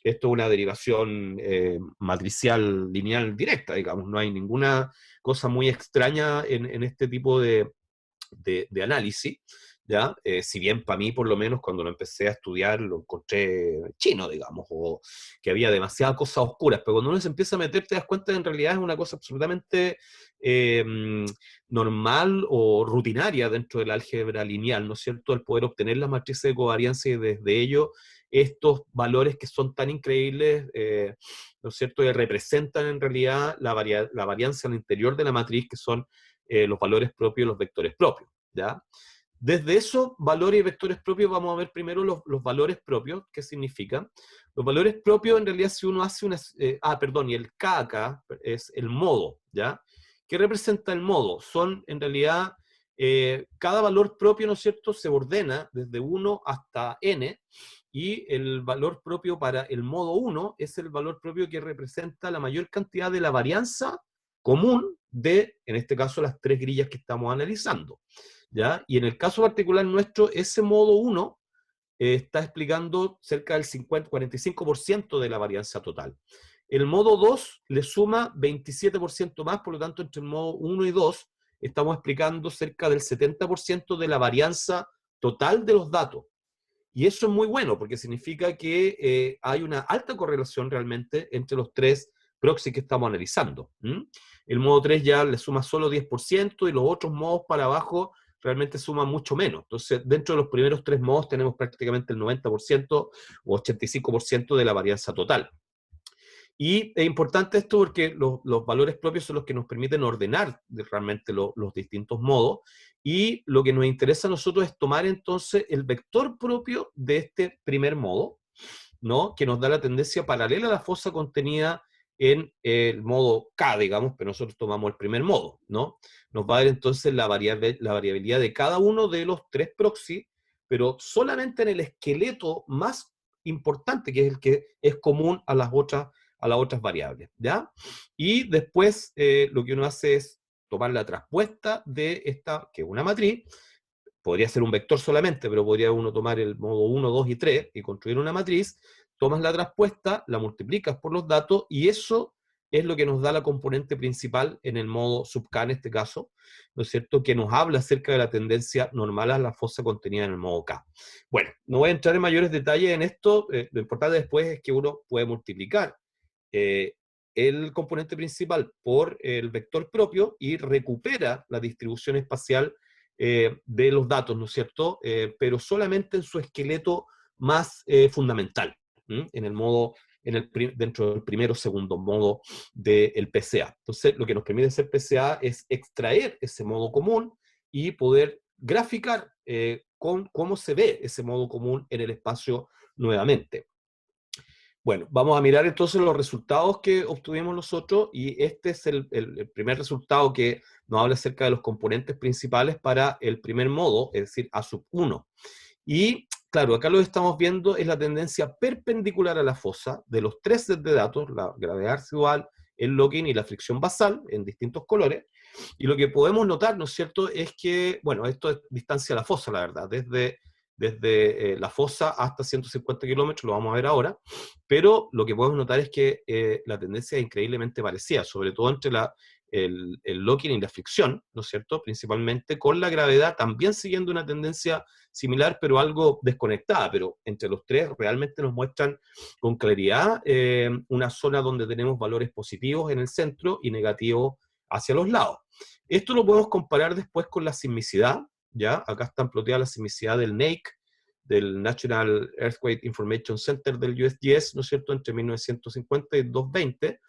Esto es una derivación matricial lineal directa, digamos, no hay ninguna cosa muy extraña en este tipo de análisis, ¿ya? Si bien para mí, por lo menos, cuando lo empecé a estudiar, lo encontré chino, digamos, o que había demasiadas cosas oscuras, pero cuando uno se empieza a meter, te das cuenta que en realidad es una cosa absolutamente eh, normal o rutinaria dentro del álgebra lineal, ¿no es cierto?, el poder obtener las matrices de covarianza y desde ello estos valores que son tan increíbles, ¿no es cierto?, que representan en realidad la varianza al interior de la matriz, que son los valores propios y los vectores propios, ¿ya? Desde esos valores y vectores propios vamos a ver primero los valores propios. ¿Qué significan? Los valores propios, en realidad, si uno hace una... y el K acá es el modo, ¿ya? ¿Qué representa el modo? Son, en realidad, cada valor propio, ¿no es cierto?, se ordena desde 1 hasta n, y el valor propio para el modo 1 es el valor propio que representa la mayor cantidad de la varianza común de, en este caso, las tres grillas que estamos analizando, ¿ya? Y en el caso particular nuestro, ese modo 1 está explicando cerca del 45% de la varianza total. El modo 2 le suma 27% más, por lo tanto, entre el modo 1 y 2 estamos explicando cerca del 70% de la varianza total de los datos. Y eso es muy bueno, porque significa que hay una alta correlación realmente entre los tres proxies que estamos analizando. El modo 3 ya le suma solo 10%, y los otros modos para abajo realmente suman mucho menos. Entonces, dentro de los primeros tres modos tenemos prácticamente el 90% o 85% de la varianza total. Y es importante esto porque los valores propios son los que nos permiten ordenar realmente los distintos modos, y lo que nos interesa a nosotros es tomar entonces el vector propio de este primer modo, ¿no?, que nos da la tendencia paralela a la fosa contenida en el modo K, digamos, pero nosotros tomamos el primer modo, ¿no? Nos va a dar entonces la variabilidad de cada uno de los tres proxies, pero solamente en el esqueleto más importante, que es el que es común a las otras variables, ¿ya? Y después lo que uno hace es tomar la traspuesta de esta, que es una matriz. Podría ser un vector solamente, pero podría uno tomar el modo 1, 2 y 3 y construir una matriz. Tomas la traspuesta, la multiplicas por los datos, y eso es lo que nos da la componente principal en el modo sub K, en este caso, ¿no es cierto?, que nos habla acerca de la tendencia normal a la fosa contenida en el modo K. Bueno, no voy a entrar en mayores detalles en esto. Lo importante después es que uno puede multiplicar eh, el componente principal por el vector propio y recupera la distribución espacial de los datos, ¿no es cierto?, pero solamente en su esqueleto más fundamental, en el modo dentro del primero o segundo modo del PCA. Entonces, lo que nos permite hacer PCA es extraer ese modo común y poder graficar cómo se ve ese modo común en el espacio nuevamente. Bueno, vamos a mirar entonces los resultados que obtuvimos nosotros, y este es el primer resultado que nos habla acerca de los componentes principales para el primer modo, es decir, A sub 1. Y claro, acá lo que estamos viendo es la tendencia perpendicular a la fosa de los tres sets de datos, la gravedad residual, el locking y la fricción basal, en distintos colores. Y lo que podemos notar, ¿no es cierto?, es que, bueno, esto es distancia a la fosa, la verdad, desde la fosa hasta 150 kilómetros, lo vamos a ver ahora, pero lo que podemos notar es que la tendencia es increíblemente parecida, sobre todo entre el locking y la fricción, ¿no es cierto?, principalmente con la gravedad también siguiendo una tendencia similar, pero algo desconectada, pero entre los tres realmente nos muestran con claridad una zona donde tenemos valores positivos en el centro y negativos hacia los lados. Esto lo podemos comparar después con la sismicidad, ¿ya? Acá están ploteadas la sismicidad del NAIC, del National Earthquake Information Center del USGS, ¿no es cierto?, entre 1950 y 2020,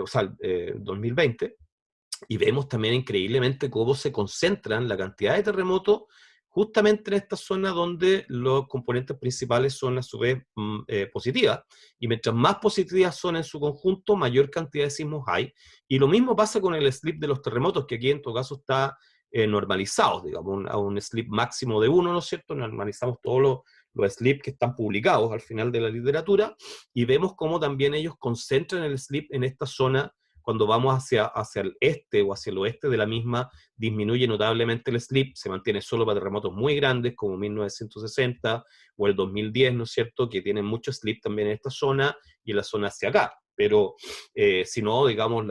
o sea, 2020, y vemos también increíblemente cómo se concentran la cantidad de terremotos justamente en esta zona donde los componentes principales son a su vez positivas, y mientras más positivas son en su conjunto, mayor cantidad de sismos hay, y lo mismo pasa con el slip de los terremotos, que aquí en todo caso está normalizado, digamos, a un slip máximo de 1, ¿no es cierto? Normalizamos todos los slips que están publicados al final de la literatura, y vemos cómo también ellos concentran el slip en esta zona. Cuando vamos hacia el este o hacia el oeste de la misma, disminuye notablemente el slip, se mantiene solo para terremotos muy grandes, como 1960 o el 2010, ¿no es cierto?, que tienen mucho slip también en esta zona y en la zona hacia acá. Pero si no, digamos,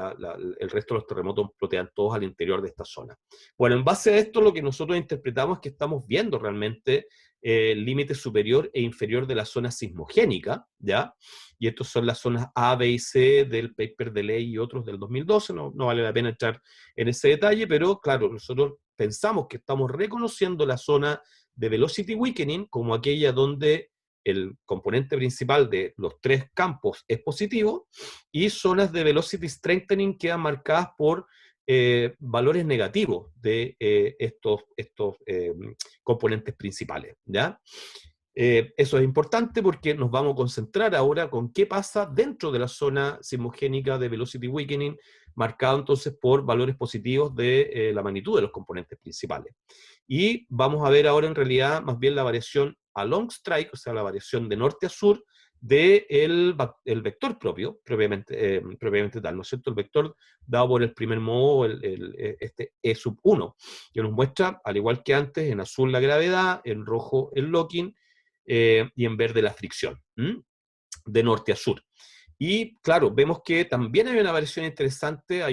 el resto de los terremotos plotean todos al interior de esta zona. Bueno, en base a esto, lo que nosotros interpretamos es que estamos viendo realmente el límite superior e inferior de la zona sismogénica, ¿ya? Y estas son las zonas A, B y C del paper de ley y otros del 2012, no vale la pena entrar en ese detalle, pero claro, nosotros pensamos que estamos reconociendo la zona de velocity weakening como aquella donde el componente principal de los tres campos es positivo, y zonas de velocity strengthening quedan marcadas por valores negativos de estos componentes principales, ¿ya? Eso es importante porque nos vamos a concentrar ahora con qué pasa dentro de la zona sismogénica de velocity weakening, marcado entonces por valores positivos de la magnitud de los componentes principales. Y vamos a ver ahora en realidad más bien la variación along strike, o sea, la variación de norte a sur del el vector propio, propiamente tal, ¿no es cierto? El vector dado por el primer modo, este E sub 1, que nos muestra, al igual que antes, en azul la gravedad, en rojo el locking, y en verde la fricción, de norte a sur. Y claro, vemos que también hay una variación interesante,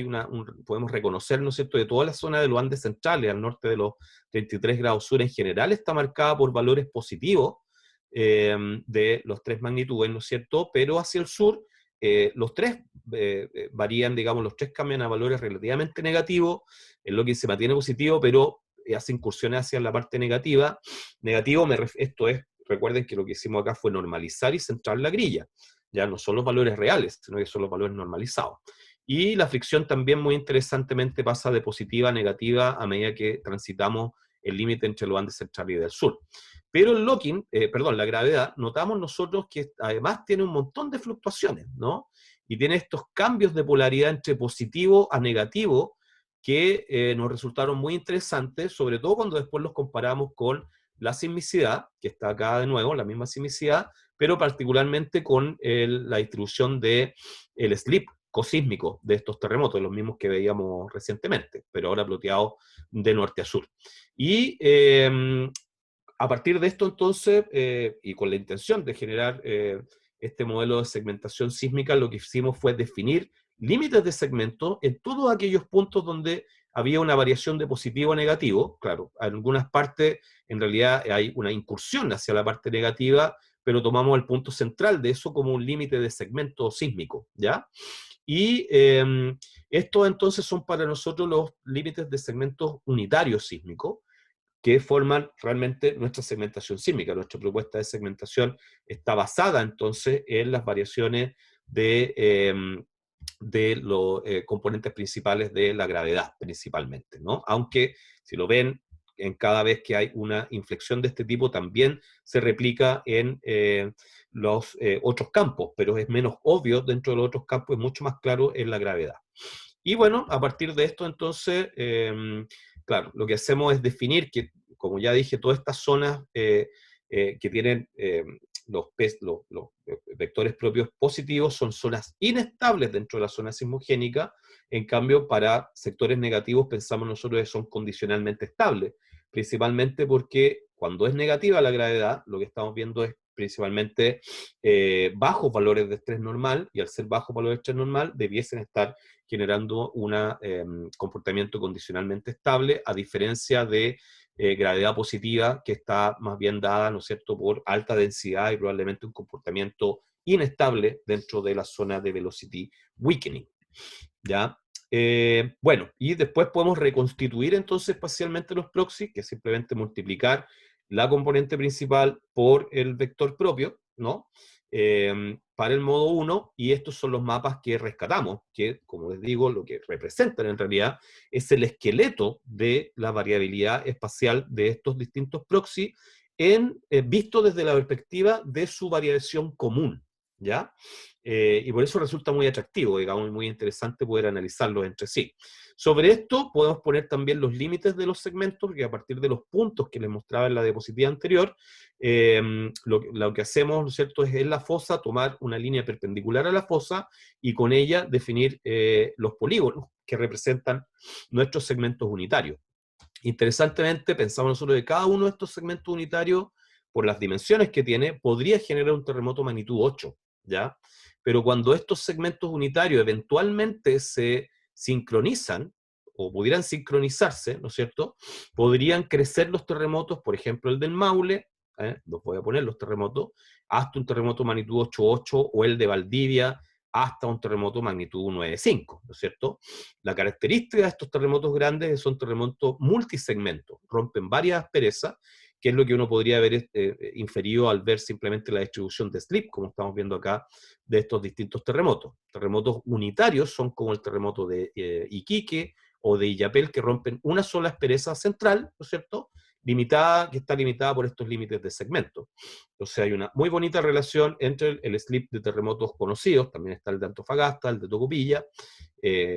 podemos reconocer, ¿no es cierto?, de toda la zona de los Andes centrales, al norte de los 33 grados sur en general, está marcada por valores positivos de los tres magnitudes, ¿no es cierto?, pero hacia el sur los tres varían, digamos, los tres cambian a valores relativamente negativos, en lo que se mantiene positivo, pero hace incursiones hacia la parte negativa. Negativo, esto es, recuerden que lo que hicimos acá fue normalizar y centrar la grilla. Ya no son los valores reales, sino que son los valores normalizados. Y la fricción también muy interesantemente pasa de positiva a negativa a medida que transitamos el límite entre los Andes central y del sur. Pero el locking, la gravedad, notamos nosotros que además tiene un montón de fluctuaciones, ¿no? Y tiene estos cambios de polaridad entre positivo a negativo que nos resultaron muy interesantes, sobre todo cuando después los comparamos con la sismicidad, que está acá de nuevo, la misma sismicidad, pero particularmente con la distribución del slip cosísmico de estos terremotos, los mismos que veíamos recientemente, pero ahora ploteados de norte a sur. Y a partir de esto entonces, y con la intención de generar este modelo de segmentación sísmica, lo que hicimos fue definir límites de segmento en todos aquellos puntos donde había una variación de positivo a negativo. Claro, en algunas partes en realidad hay una incursión hacia la parte negativa, pero tomamos el punto central de eso como un límite de segmento sísmico, ¿ya? Y estos entonces son para nosotros los límites de segmentos unitarios sísmicos, que forman realmente nuestra segmentación sísmica. Nuestra propuesta de segmentación está basada entonces en las variaciones de los componentes principales de la gravedad, principalmente, ¿no? Aunque, si lo ven, en cada vez que hay una inflexión de este tipo, también se replica en los otros campos, pero es menos obvio dentro de los otros campos, es mucho más claro en la gravedad. Y bueno, a partir de esto, entonces, claro, lo que hacemos es definir que, como ya dije, todas estas zonas que tienen los vectores propios positivos son zonas inestables dentro de la zona sismogénica. En cambio, para sectores negativos pensamos nosotros que son condicionalmente estables, principalmente porque cuando es negativa la gravedad, lo que estamos viendo es principalmente bajos valores de estrés normal, y al ser bajos valores de estrés normal debiesen estar generando un comportamiento condicionalmente estable, a diferencia de gravedad positiva, que está más bien dada, ¿no es cierto?, por alta densidad y probablemente un comportamiento inestable dentro de la zona de velocity weakening, ¿ya? Bueno, y después podemos reconstituir entonces espacialmente los proxies, que es simplemente multiplicar la componente principal por el vector propio, ¿no? Para el modo 1, y estos son los mapas que rescatamos, que, como les digo, lo que representan en realidad es el esqueleto de la variabilidad espacial de estos distintos proxies, visto desde la perspectiva de su variación común, ¿ya? Y por eso resulta muy atractivo, digamos, muy interesante poder analizarlos entre sí. Sobre esto podemos poner también los límites de los segmentos, que a partir de los puntos que les mostraba en la diapositiva anterior, lo que hacemos, ¿no es cierto?, es en la fosa tomar una línea perpendicular a la fosa y con ella definir los polígonos que representan nuestros segmentos unitarios. Interesantemente, pensamos nosotros que cada uno de estos segmentos unitarios, por las dimensiones que tiene, podría generar un terremoto magnitud 8, ¿ya? Pero cuando estos segmentos unitarios eventualmente se sincronizan, o pudieran sincronizarse, ¿no es cierto?, podrían crecer los terremotos, por ejemplo el del Maule, los voy a poner los terremotos, hasta un terremoto magnitud 8.8, o el de Valdivia, hasta un terremoto magnitud 9.5, ¿no es cierto? La característica de estos terremotos grandes es que son terremotos multisegmentos, rompen varias asperezas, que es lo que uno podría haber inferido al ver simplemente la distribución de slip, como estamos viendo acá, de estos distintos terremotos. Terremotos unitarios son como el terremoto de Iquique o de Illapel, que rompen una sola aspereza central, ¿no es cierto?, limitada, que está limitada por estos límites de segmento. Entonces hay una muy bonita relación entre el slip de terremotos conocidos, también está el de Antofagasta, el de Tocopilla,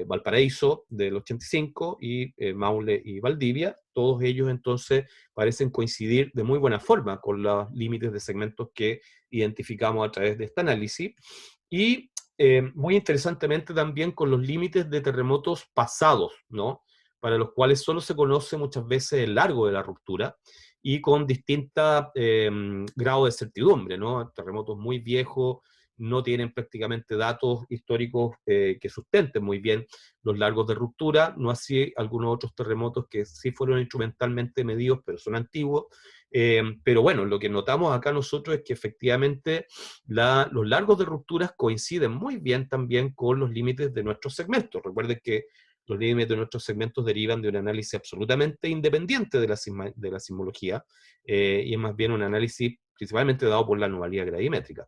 Valparaíso del 85 y Maule y Valdivia. Todos ellos entonces parecen coincidir de muy buena forma con los límites de segmentos que identificamos a través de este análisis, y muy interesantemente también con los límites de terremotos pasados, ¿no?, para los cuales solo se conoce muchas veces el largo de la ruptura, y con distinta grado de certidumbre, ¿no? Terremotos muy viejos no tienen prácticamente datos históricos que sustenten muy bien los largos de ruptura, no así algunos otros terremotos que sí fueron instrumentalmente medidos, pero son antiguos. Pero bueno, lo que notamos acá nosotros es que efectivamente los largos de rupturas coinciden muy bien también con los límites de nuestros segmentos. Recuerden que los límites de nuestros segmentos derivan de un análisis absolutamente independiente de la sismología, y es más bien un análisis principalmente dado por la anomalía gravimétrica.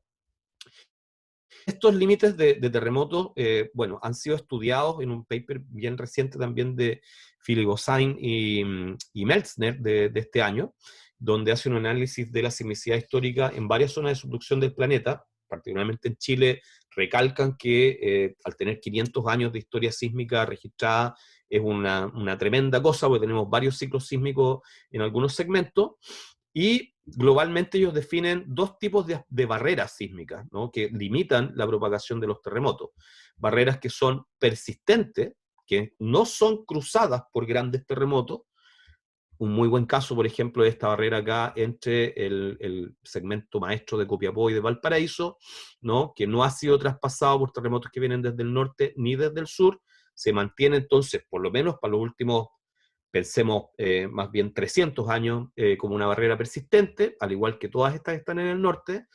Estos límites de terremotos, bueno, han sido estudiados en un paper bien reciente también de Philipp-Osain y Meltzner de este año, donde hace un análisis de la sismicidad histórica en varias zonas de subducción del planeta, particularmente en Chile. Recalcan que al tener 500 años de historia sísmica registrada es una tremenda cosa, porque tenemos varios ciclos sísmicos en algunos segmentos, y globalmente ellos definen dos tipos de barreras sísmicas, ¿no?, que limitan la propagación de los terremotos. Barreras que son persistentes, que no son cruzadas por grandes terremotos. Un muy buen caso, por ejemplo, de esta barrera acá entre el segmento maestro de Copiapó y de Valparaíso, ¿no?, que no ha sido traspasado por terremotos que vienen desde el norte ni desde el sur. Se mantiene entonces, por lo menos para los últimos, pensemos más bien 300 años, como una barrera persistente, al igual que todas estas están en el norte.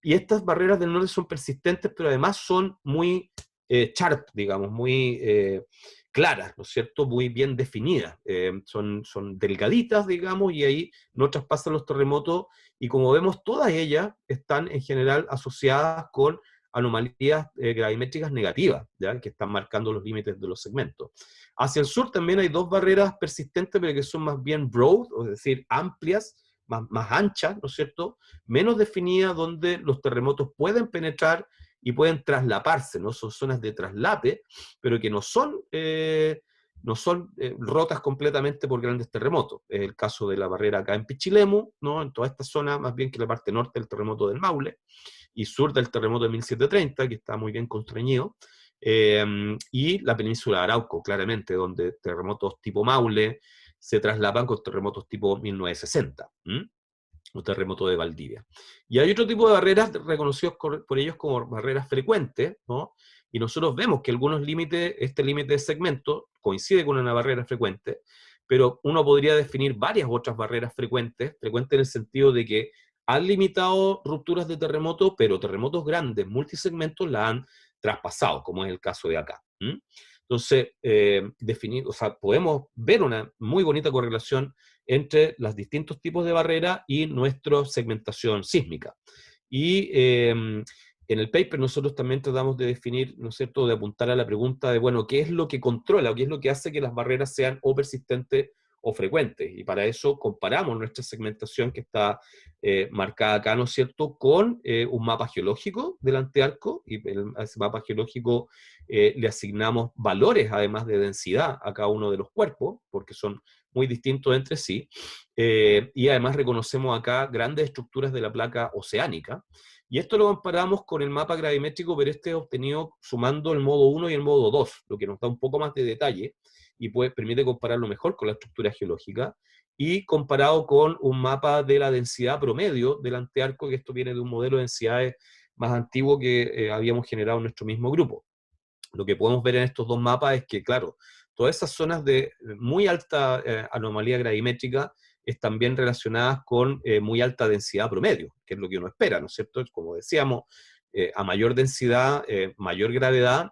Y estas barreras del norte son persistentes, pero además son muy sharp, digamos, muy claras, ¿no es cierto?, muy bien definidas. Son delgaditas, digamos, y ahí no traspasan los terremotos, y como vemos, todas ellas están en general asociadas con anomalías gravimétricas negativas, ¿ya?, que están marcando los límites de los segmentos. Hacia el sur también hay dos barreras persistentes, pero que son más bien broad, es decir, amplias, más anchas, ¿no es cierto?, menos definidas, donde los terremotos pueden penetrar y pueden traslaparse, ¿no? Son zonas de traslape, pero que no son rotas completamente por grandes terremotos. Es el caso de la barrera acá en Pichilemu, ¿no?, en toda esta zona, más bien que la parte norte del terremoto del Maule, y sur del terremoto de 1730, que está muy bien constreñido, y la península de Arauco, claramente, donde terremotos tipo Maule se traslapan con terremotos tipo 1960. Un terremoto de Valdivia. Y hay otro tipo de barreras reconocidos por ellos como barreras frecuentes, ¿no? Y nosotros vemos que algunos límites, este límite de segmento coincide con una barrera frecuente, pero uno podría definir varias otras barreras frecuentes en el sentido de que han limitado rupturas de terremoto, pero terremotos grandes, multisegmentos, la han traspasado, como es el caso de acá. Entonces, o sea, podemos ver una muy bonita correlación entre los distintos tipos de barrera y nuestra segmentación sísmica. Y en el paper nosotros también tratamos de definir, ¿no es cierto?, de apuntar a la pregunta de, bueno, ¿qué es lo que controla o qué es lo que hace que las barreras sean o persistentes o frecuentes? Y para eso comparamos nuestra segmentación, que está marcada acá, ¿no es cierto?, con un mapa geológico del antearco, y a ese mapa geológico le asignamos valores, además de densidad, a cada uno de los cuerpos, porque son muy distintos entre sí, y además reconocemos acá grandes estructuras de la placa oceánica, y esto lo comparamos con el mapa gravimétrico, pero este es obtenido sumando el modo 1 y el modo 2, lo que nos da un poco más de detalle, y permite compararlo mejor con la estructura geológica, y comparado con un mapa de la densidad promedio del antearco, que esto viene de un modelo de densidades más antiguo que habíamos generado en nuestro mismo grupo. Lo que podemos ver en estos dos mapas es que, claro, todas esas zonas de muy alta anomalía gravimétrica están bien relacionadas con muy alta densidad promedio, que es lo que uno espera, ¿no es cierto? Como decíamos, a mayor densidad, mayor gravedad,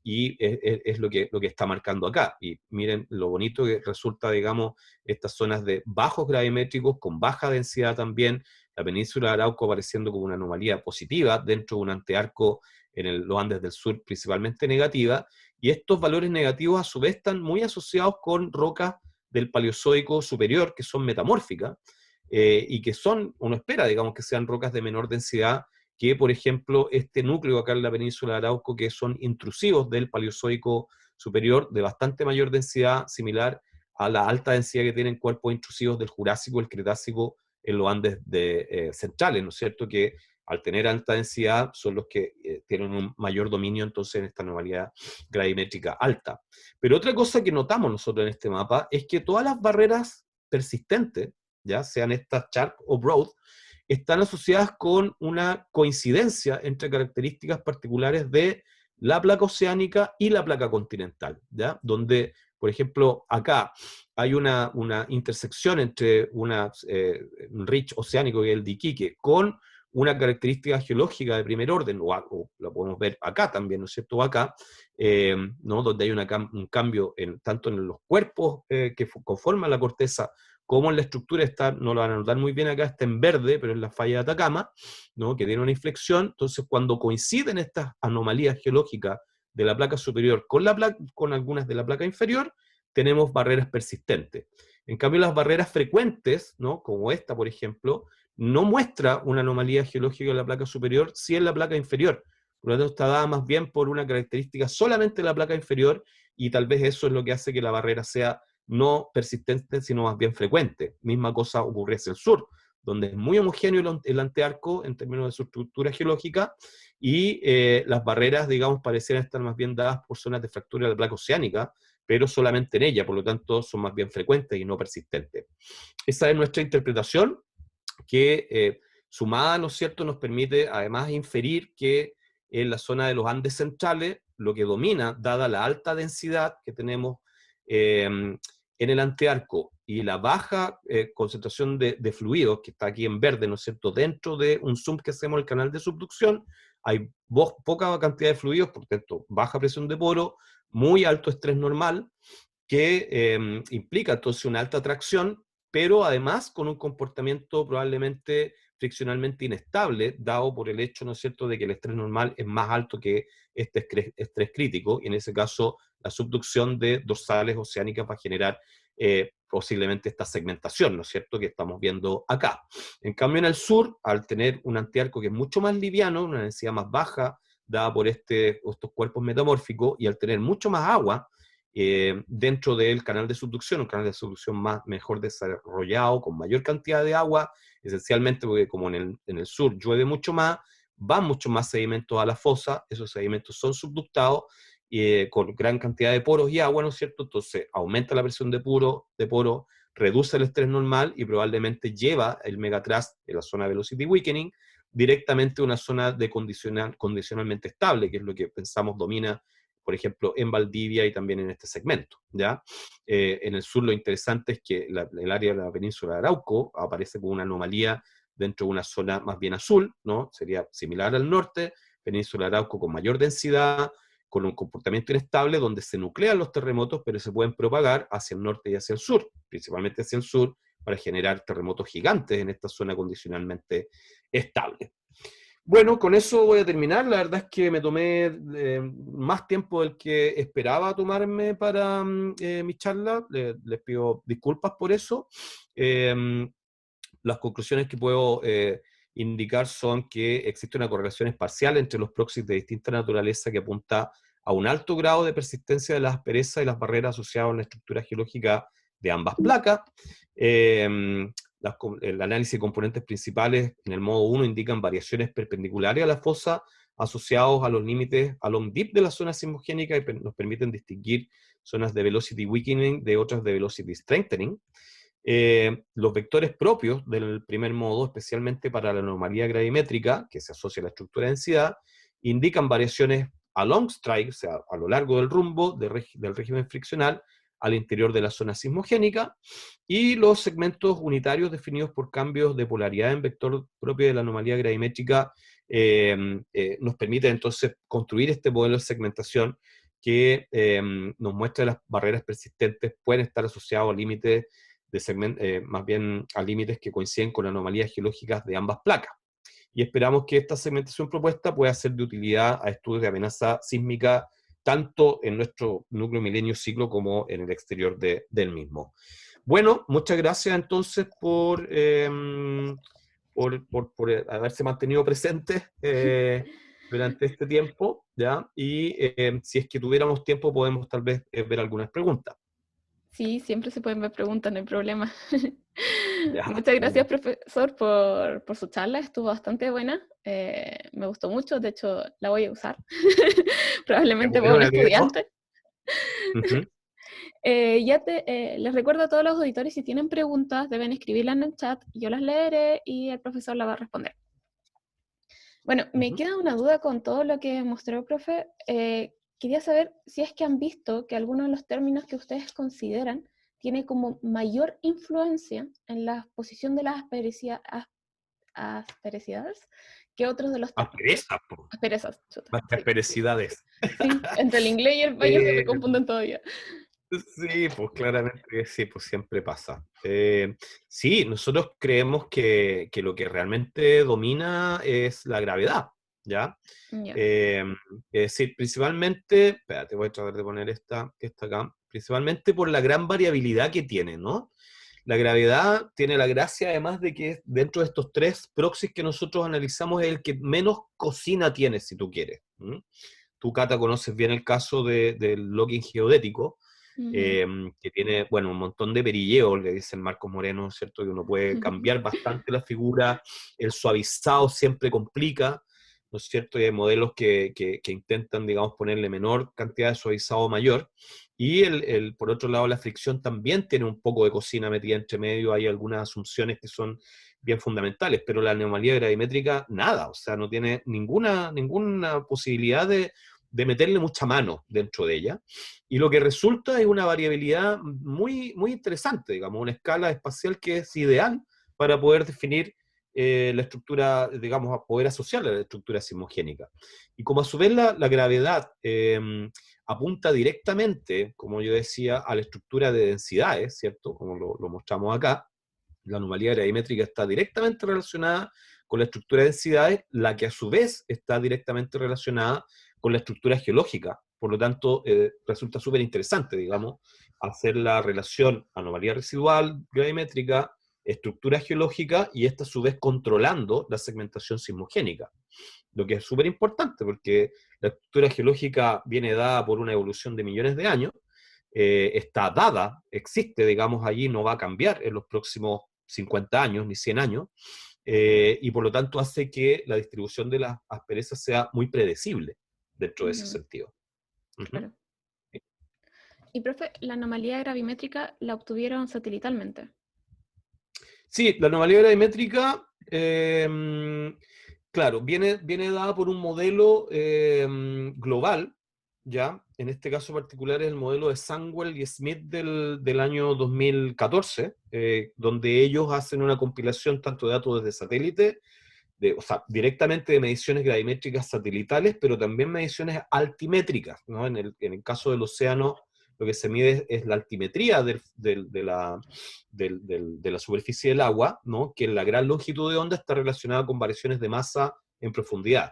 y es lo que está marcando acá. Y miren lo bonito que resulta, digamos, estas zonas de bajos gravimétricos con baja densidad también, la península de Arauco apareciendo como una anomalía positiva dentro de un antearco en los Andes del Sur principalmente negativa, y estos valores negativos a su vez están muy asociados con rocas del Paleozoico superior, que son metamórficas, y que uno espera, digamos, que sean rocas de menor densidad que, por ejemplo, este núcleo acá en la península de Arauco, que son intrusivos del Paleozoico superior, de bastante mayor densidad, similar a la alta densidad que tienen cuerpos intrusivos del Jurásico, el Cretácico, en los Andes centrales, ¿no es cierto?, que al tener alta densidad son los que tienen un mayor dominio entonces en esta anomalía gravimétrica alta. Pero otra cosa que notamos nosotros en este mapa es que todas las barreras persistentes, ya sean estas sharp o broad, están asociadas con una coincidencia entre características particulares de la placa oceánica y la placa continental, ¿ya? Donde, por ejemplo, acá hay una intersección entre un ridge oceánico, que es el de Iquique, con una característica geológica de primer orden, o lo podemos ver acá también, ¿no es cierto?, acá, ¿no?, donde hay un cambio tanto en los cuerpos que conforman la corteza, como en la estructura. No lo van a notar muy bien acá, está en verde, pero en la falla de Atacama, ¿no?, que tiene una inflexión. Entonces, cuando coinciden estas anomalías geológicas de la placa superior con algunas de la placa inferior, tenemos barreras persistentes. En cambio, las barreras frecuentes, ¿no?, como esta, por ejemplo, no muestra una anomalía geológica en la placa superior, sí en la placa inferior. Por lo tanto, está dada más bien por una característica solamente de la placa inferior, y tal vez eso es lo que hace que la barrera sea no persistente, sino más bien frecuente. Misma cosa ocurre hacia el sur, donde es muy homogéneo el antearco en términos de su estructura geológica, y las barreras, digamos, parecieran estar más bien dadas por zonas de fractura de la placa oceánica, pero solamente en ella, por lo tanto son más bien frecuentes y no persistentes. Esa es nuestra interpretación, que sumada, ¿no es cierto?, nos permite además inferir que en la zona de los Andes centrales, lo que domina, dada la alta densidad que tenemos en el antearco y la baja concentración de fluidos, que está aquí en verde, ¿no es cierto?, dentro de un zoom que hacemos el canal de subducción, hay poca cantidad de fluidos, por tanto, baja presión de poro, muy alto estrés normal, que implica entonces una alta tracción, pero además con un comportamiento probablemente friccionalmente inestable, dado por el hecho, ¿no es cierto?, de que el estrés normal es más alto que este estrés crítico, y en ese caso la subducción de dorsales oceánicas va a generar posiblemente esta segmentación, ¿no es cierto?, que estamos viendo acá. En cambio, en el sur, al tener un antiarco que es mucho más liviano, una densidad más baja, dada por estos cuerpos metamórficos, y al tener mucho más agua, dentro del canal de subducción, un canal de subducción mejor desarrollado, con mayor cantidad de agua, esencialmente porque como en el sur llueve mucho más, van mucho más sedimentos a la fosa, esos sedimentos son subductados con gran cantidad de poros y agua, ¿no es cierto? Entonces aumenta la presión de poro, reduce el estrés normal y probablemente lleva el megathrust de la zona velocity weakening directamente a una zona de condicionalmente estable, que es lo que pensamos domina, por ejemplo, en Valdivia y también en este segmento, ¿ya? En el sur lo interesante es que el área de la península de Arauco aparece como una anomalía dentro de una zona más bien azul, ¿no? Sería similar al norte, península de Arauco con mayor densidad, con un comportamiento inestable, donde se nuclean los terremotos, pero se pueden propagar hacia el norte y hacia el sur, principalmente hacia el sur, para generar terremotos gigantes en esta zona condicionalmente estable. Bueno, con eso voy a terminar. La verdad es que me tomé más tiempo del que esperaba tomarme para mi charla. Les pido disculpas por eso. Las conclusiones que puedo indicar son que existe una correlación espacial entre los proxies de distinta naturaleza que apunta a un alto grado de persistencia de las asperezas y las barreras asociadas a la estructura geológica de ambas placas. El análisis de componentes principales en el modo 1 indican variaciones perpendiculares a la fosa asociados a los límites along dip de la zona sismogénica y nos permiten distinguir zonas de velocity weakening de otras de velocity strengthening. Los vectores propios del primer modo, especialmente para la anomalía gravimétrica, que se asocia a la estructura de densidad, indican variaciones along strike, o sea, a lo largo del rumbo del régimen friccional, al interior de la zona sismogénica, y los segmentos unitarios definidos por cambios de polaridad en vector propio de la anomalía gravimétrica nos permite entonces construir este modelo de segmentación que nos muestra que las barreras persistentes pueden estar asociadas a límites más bien a límites que coinciden con anomalías geológicas de ambas placas. Y esperamos que esta segmentación propuesta pueda ser de utilidad a estudios de amenaza sísmica tanto en nuestro núcleo milenio ciclo como en el exterior del mismo. Bueno, muchas gracias entonces por haberse mantenido presentes durante este tiempo, ¿ya? Y si es que tuviéramos tiempo podemos tal vez ver algunas preguntas. Sí, siempre se pueden ver preguntas, no hay problema. Ya, Muchas gracias, bueno. profesor, por su charla, estuvo bastante buena. Me gustó mucho, de hecho la voy a usar, Qué probablemente para bueno, un me alegro. estudiante. Ujú. Les recuerdo a todos los auditores, si tienen preguntas, deben escribirlas en el chat, yo las leeré y el profesor las va a responder. Bueno, me Ujú. queda una duda con todo lo que mostró el profe. Quería saber si es que han visto que algunos de los términos que ustedes consideran tiene como mayor influencia en la posición de las asperezas que otros de los términos. Aspereza, po. Asperezas, chuta, Más sí. asperecidades. Sí, entre el inglés y el español se me Eh, confunden todavía. sí, pues claramente que sí, pues siempre pasa. Sí, nosotros creemos que lo que realmente domina es la gravedad, ¿ya? Ya. Eh, es decir, principalmente, espérate, voy a tratar de poner esta que está acá, principalmente por la gran variabilidad que tiene, ¿no? La gravedad tiene la gracia, además, de que dentro de estos tres proxies que nosotros analizamos es el que menos cocina tiene, si tú quieres. ¿Mm? Tú, Cata, conoces bien el caso del logging geodético, Ujú. que tiene, bueno, un montón de perilleos, le dice el Marcos Moreno, ¿cierto? Que uno puede cambiar bastante la figura, el suavizado siempre complica, ¿no es cierto? Y hay modelos que intentan, digamos, ponerle menor cantidad de suavizado mayor. Y por otro lado, la fricción también tiene un poco de cocina metida entre medio, hay algunas asunciones que son bien fundamentales, pero la anomalía gravimétrica, nada, o sea, no tiene ninguna posibilidad de meterle mucha mano dentro de ella. Y lo que resulta es una variabilidad muy, muy interesante, digamos, una escala espacial que es ideal para poder definir la estructura, digamos, a poder asociarla a la estructura sismogénica. Y como a su vez la gravedad apunta directamente, como yo decía, a la estructura de densidades, ¿cierto? Como lo mostramos acá. La anomalía gravimétrica está directamente relacionada con la estructura de densidades, la que a su vez está directamente relacionada con la estructura geológica. Por lo tanto, resulta súper interesante, digamos, hacer la relación anomalía residual gravimétrica, estructura geológica, y esta a su vez controlando la segmentación sismogénica. Lo que es súper importante, porque la estructura geológica viene dada por una evolución de millones de años, está dada, existe, digamos, allí, no va a cambiar en los próximos 50 años ni 100 años, y por lo tanto hace que la distribución de las asperezas sea muy predecible dentro de ese sentido. Claro. Y, profe, ¿la anomalía gravimétrica la obtuvieron satelitalmente? Sí, la anomalía gravimétrica, claro, viene dada por un modelo global, ¿ya? En este caso particular es el modelo de Sandwell y Smith del año 2014, donde ellos hacen una compilación tanto de datos desde satélite, o sea, directamente de mediciones gravimétricas satelitales, pero también mediciones altimétricas, ¿no? En el caso del océano, lo que se mide es la altimetría de la superficie del agua, ¿no? Que la gran longitud de onda está relacionada con variaciones de masa en profundidad.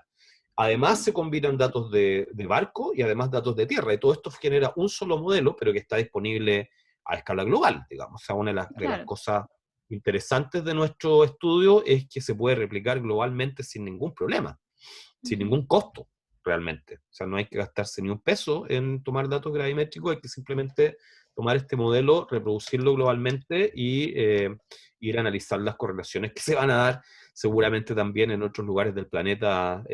Además se combinan datos de barco y además datos de tierra, y todo esto genera un solo modelo, pero que está disponible a escala global, digamos. O sea, una de las cosas interesantes de nuestro estudio es que se puede replicar globalmente sin ningún problema, sin ningún costo, realmente. O sea, no hay que gastarse ni un peso en tomar datos gravimétricos, hay que simplemente tomar este modelo, reproducirlo globalmente y ir a analizar las correlaciones que se van a dar seguramente también en otros lugares del planeta,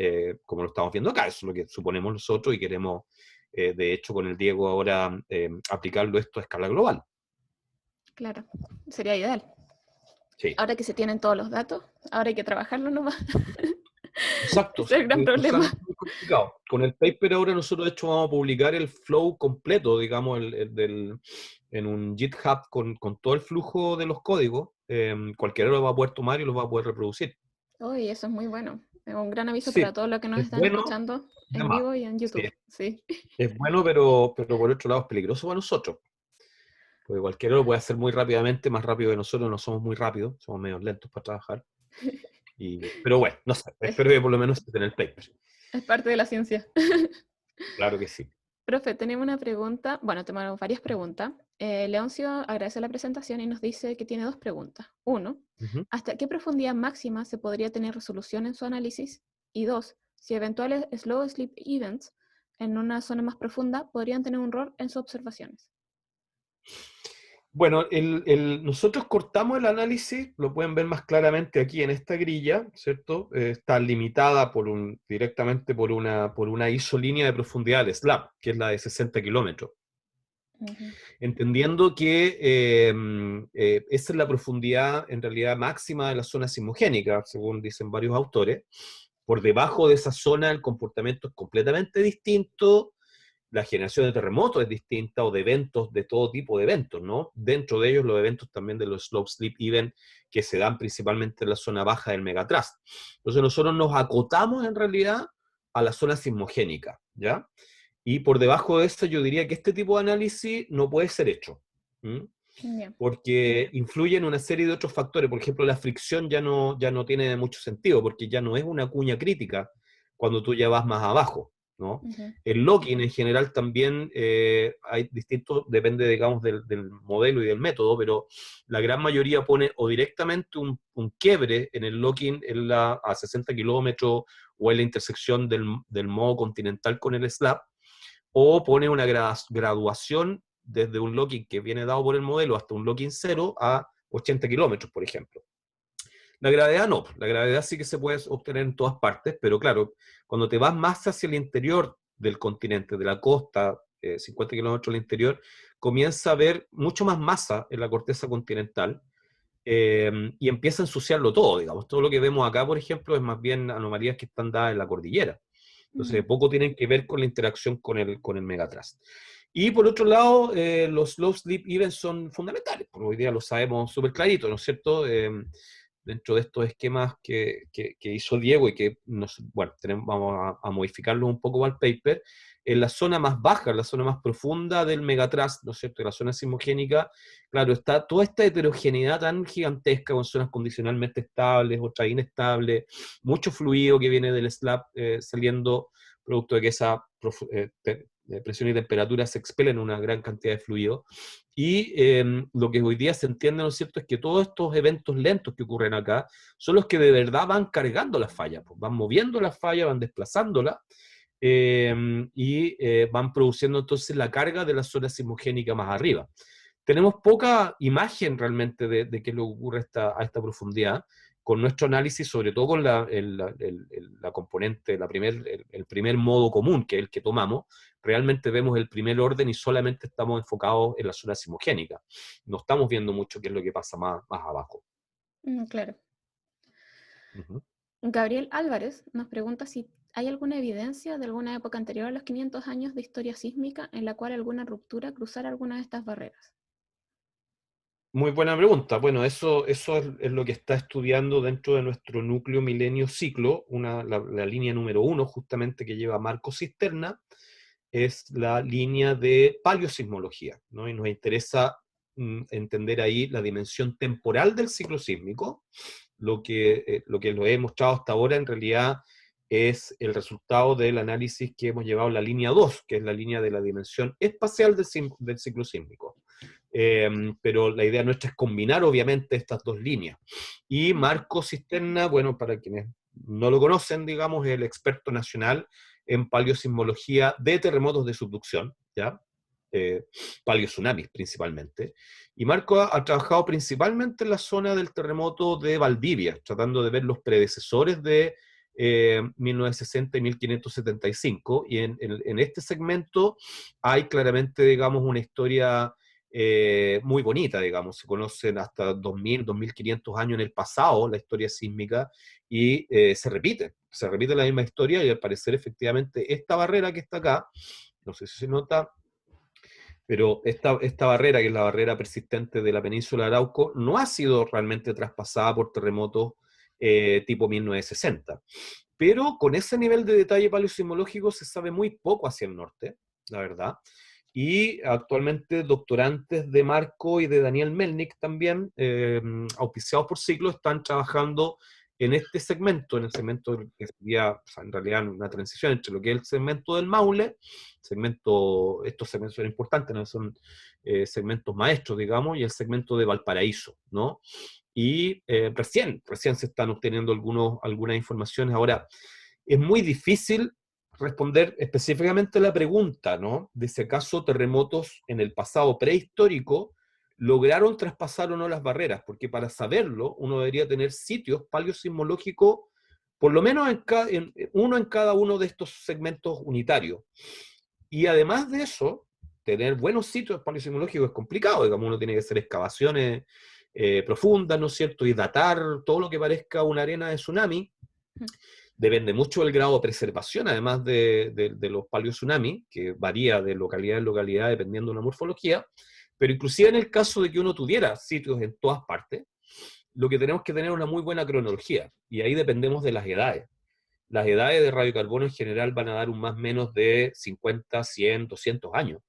como lo estamos viendo acá. Eso es lo que suponemos nosotros y queremos, de hecho, con el Diego ahora aplicarlo esto a escala global. Claro, sería ideal. Sí. Ahora que se tienen todos los datos, ahora hay que trabajarlo nomás. Exacto, Ese es el gran o sea, no problema. es muy complicado. Con el paper ahora nosotros de hecho vamos a publicar el flow completo, digamos, en un GitHub con todo el flujo de los códigos. Cualquiera lo va a poder tomar y lo va a poder reproducir. Uy, eso es muy bueno. Es un gran aviso Sí, para todos los que nos es están bueno, escuchando en además, vivo y en sí, YouTube. Sí. es bueno, pero por otro lado es peligroso para nosotros. Porque cualquiera lo puede hacer muy rápidamente, más rápido que nosotros, no somos muy rápidos, somos medio lentos para trabajar. Pero bueno, no sé, espero que por lo menos esté en el paper. Es parte de la ciencia. Claro que sí. Profe, tenemos una pregunta. Bueno, tenemos varias preguntas. Leoncio agradece la presentación y nos dice que tiene dos preguntas. Uno, Ujú. ¿hasta qué profundidad máxima se podría tener resolución en su análisis? Y dos, si eventuales slow sleep events en una zona más profunda podrían tener un rol en sus observaciones. Bueno, nosotros cortamos el análisis, lo pueden ver más claramente aquí en esta grilla, ¿cierto? Está limitada directamente por una isolínea de profundidad de SLAP, que es la de 60 kilómetros. Entendiendo que esa es la profundidad en realidad máxima de la zona sismogénica, según dicen varios autores. Por debajo de esa zona el comportamiento es completamente distinto, la generación de terremotos es distinta, o de eventos, de todo tipo de eventos, ¿no? Dentro de ellos los eventos también de los slow sleep event, que se dan principalmente en la zona baja del megatrust. Entonces nosotros nos acotamos en realidad a la zona sismogénica, ¿ya? Y por debajo de eso yo diría que este tipo de análisis no puede ser hecho, ¿m? Bien. Porque influye en una serie de otros factores. Por ejemplo, la fricción ya no tiene mucho sentido, porque ya no es una cuña crítica cuando tú ya vas más abajo, ¿no? El locking en general también hay distintos, depende, digamos, del modelo y del método, pero la gran mayoría pone o directamente un quiebre en el locking a 60 kilómetros o en la intersección del modo continental con el slab, o pone una graduación desde un locking que viene dado por el modelo hasta un locking cero a 80 kilómetros, por ejemplo. La gravedad no, la gravedad sí que se puede obtener en todas partes, pero claro, cuando te vas más hacia el interior del continente, de la costa, 50 kilómetros al interior, comienza a haber mucho más masa en la corteza continental, y empieza a ensuciarlo todo, digamos. Todo lo que vemos acá, por ejemplo, es más bien anomalías que están dadas en la cordillera. Entonces, poco tienen que ver con la interacción con el megatrust. Y por otro lado, los slow sleep events son fundamentales, porque hoy día lo sabemos súper clarito, ¿no es cierto? dentro de estos esquemas que hizo Diego y que bueno, vamos a modificarlo un poco al paper, en la zona más baja, en la zona más profunda del megatrust, ¿no es cierto?, en la zona sismogénica, claro, está toda esta heterogeneidad tan gigantesca, con zonas condicionalmente estables, otras inestables, mucho fluido que viene del slab saliendo, producto de que esa presión y temperatura se expelen una gran cantidad de fluido. Y lo que hoy día se entiende, ¿no es cierto?, es que todos estos eventos lentos que ocurren acá son los que de verdad van cargando las fallas, pues, van moviendo las fallas, van desplazándolas, van produciendo entonces la carga de la zona sismogénica más arriba. Tenemos poca imagen realmente de qué le ocurre a esta profundidad, con nuestro análisis, sobre todo con la componente, el primer modo común, que es el que tomamos. Realmente vemos el primer orden y solamente estamos enfocados en la zona sismogénica. No estamos viendo mucho qué es lo que pasa más abajo. Claro. Uh-huh. Gabriel Álvarez nos pregunta si hay alguna evidencia de alguna época anterior a los 500 años de historia sísmica en la cual alguna ruptura cruzara alguna de estas barreras. Muy buena pregunta. Bueno, eso es lo que está estudiando dentro de nuestro núcleo milenio ciclo, la línea número 1 justamente que lleva Marco Cisterna, es la línea de paleosismología, ¿no? Y nos interesa entender ahí la dimensión temporal del ciclo sísmico. Lo que lo he mostrado hasta ahora en realidad es el resultado del análisis que hemos llevado en la línea 2, que es la línea de la dimensión espacial del ciclo sísmico. Pero la idea nuestra es combinar obviamente estas dos líneas. Y Marco Cisterna, bueno, para quienes no lo conocen, digamos, es el experto nacional en paleosismología de terremotos de subducción, ¿ya? Paleotsunamis principalmente. Y Marco ha trabajado principalmente en la zona del terremoto de Valdivia, tratando de ver los predecesores de 1960 y 1575, y en este segmento hay claramente, digamos, una historia muy bonita, digamos. Se conocen hasta 2000, 2500 años en el pasado la historia sísmica, y se repite la misma historia, y al parecer efectivamente esta barrera que está acá, no sé si se nota, pero esta barrera, que es la barrera persistente de la península de Arauco, no ha sido realmente traspasada por terremotos tipo 1960. Pero con ese nivel de detalle paleosismológico se sabe muy poco hacia el norte, la verdad. Y actualmente doctorantes de Marco y de Daniel Melnik también, auspiciados por Ciclo, están trabajando en este segmento, en el segmento que sería, o sea, en realidad una transición entre lo que es el segmento del Maule, estos segmentos son importantes, ¿no? Son segmentos maestros, digamos, y el segmento de Valparaíso, ¿no? Y recién se están obteniendo algunas informaciones. Ahora, es muy difícil responder específicamente la pregunta, ¿no?, de si acaso terremotos en el pasado prehistórico lograron traspasar o no las barreras, porque para saberlo uno debería tener sitios paleosismológicos, por lo menos uno en cada uno de estos segmentos unitarios. Y además de eso, tener buenos sitios paleosismológicos es complicado, digamos, uno tiene que hacer excavaciones profundas, ¿no es cierto?, y datar todo lo que parezca una arena de tsunami. Depende mucho del grado de preservación, además de los paleotsunamis, que varía de localidad en localidad dependiendo de la morfología, pero inclusive en el caso de que uno tuviera sitios en todas partes, lo que tenemos que tener es una muy buena cronología, y ahí dependemos de las edades. Las edades de radiocarbono en general van a dar un más o menos de 50, 100, 200 años.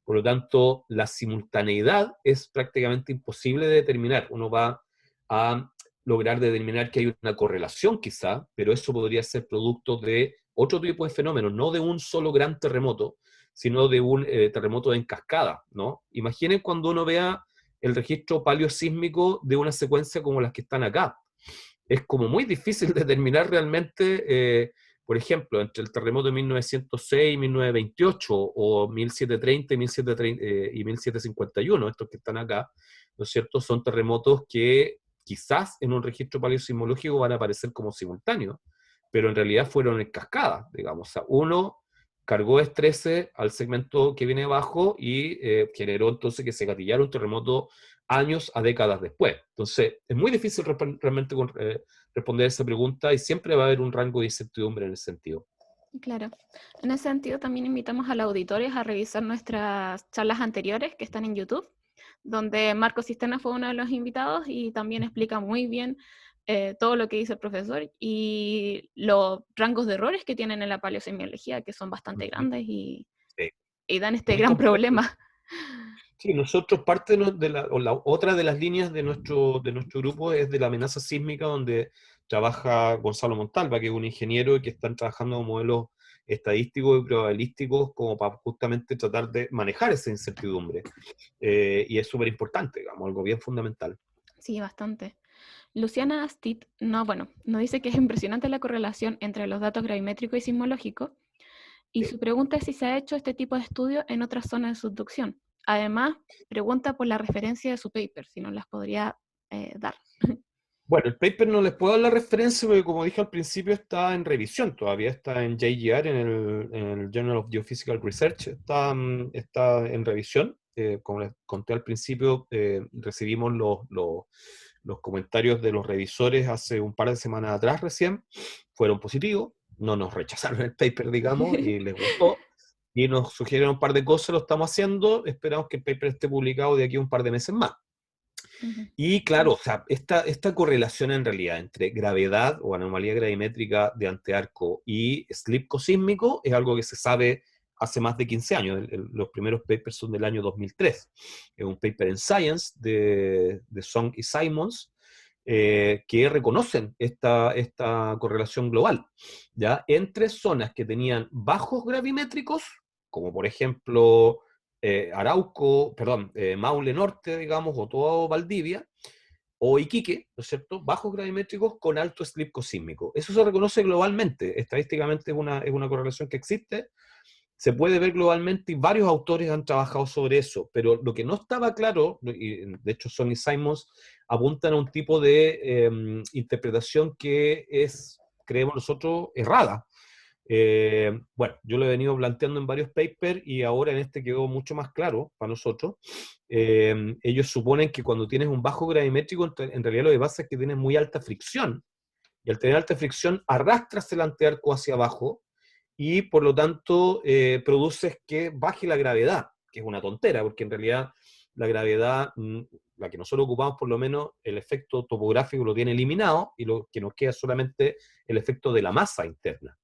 Por lo tanto, la simultaneidad es prácticamente imposible de determinar. Uno va a lograr determinar que hay una correlación quizá, pero eso podría ser producto de otro tipo de fenómenos, no de un solo gran terremoto, sino de un terremoto en cascada, ¿no? Imaginen cuando uno vea el registro paleosísmico de una secuencia como las que están acá. Es como muy difícil determinar realmente, por ejemplo, entre el terremoto de 1906 y 1928, o 1730 y 1751, estos que están acá, ¿no es cierto?, son terremotos que quizás en un registro paleosismológico van a aparecer como simultáneos, pero en realidad fueron en cascada, digamos. O sea, uno cargó estrés al segmento que viene abajo y generó entonces que se gatillara un terremoto años a décadas después. Entonces, es muy difícil realmente responder esa pregunta, y siempre va a haber un rango de incertidumbre en ese sentido. Claro. En ese sentido, también invitamos a los auditores a revisar nuestras charlas anteriores que están en YouTube, donde Marco Cisterna fue uno de los invitados y también explica muy bien todo lo que dice el profesor y los rangos de errores que tienen en la paleosemiología, que son bastante Ujú. grandes Sí, y dan este muy gran complejo. problema. Sí, nosotros parte o la otra de las líneas de nuestro grupo es de la amenaza sísmica, donde trabaja Gonzalo Montalva, que es un ingeniero que están trabajando con modelos estadísticos y probabilísticos como para justamente tratar de manejar esa incertidumbre. Y es súper importante, digamos, algo bien fundamental. Sí, bastante. Luciana Astit, no, bueno, nos dice que es impresionante la correlación entre los datos gravimétricos y sismológicos, y Sí. su pregunta es si se ha hecho este tipo de estudio en otras zonas de subducción. Además, pregunta por la referencia de su paper, si nos las podría dar. Bueno, el paper no les puedo dar la referencia porque, como dije al principio, está en revisión todavía, está en JGR, en el Journal of Geophysical Research, está en revisión. Como les conté al principio, recibimos los comentarios de los revisores hace un par de semanas atrás recién, fueron positivos, no nos rechazaron el paper, digamos, y les gustó, y nos sugirieron un par de cosas, lo estamos haciendo, esperamos que el paper esté publicado de aquí a un par de meses más. Ujú. Y claro, o sea, esta correlación en realidad entre gravedad o anomalía gravimétrica de antearco y slip cosísmico es algo que se sabe hace más de 15 años. Los primeros papers son del año 2003. Es un paper en Science de Song y Simons que reconocen esta correlación global, ¿ya? Entre zonas que tenían bajos gravimétricos, como por ejemplo Arauco, perdón, Maule Norte, digamos, o todo Valdivia, o Iquique, ¿no es cierto?, bajos gravimétricos con alto slip cosísmico. Eso se reconoce globalmente, estadísticamente es una correlación que existe, se puede ver globalmente y varios autores han trabajado sobre eso, pero lo que no estaba claro, y de hecho Sonny Simons apuntan a un tipo de interpretación que es, creemos nosotros, errada. Bueno, yo lo he venido planteando en varios papers y ahora en este quedó mucho más claro para nosotros. Ellos suponen que cuando tienes un bajo gravimétrico, en realidad lo que pasa es que tienes muy alta fricción y al tener alta fricción arrastras el antearco hacia abajo y por lo tanto produces que baje la gravedad, que es una tontera, porque en realidad la gravedad, la que nosotros ocupamos por lo menos, el efecto topográfico lo tiene eliminado y lo que nos queda es solamente el efecto de la masa interna.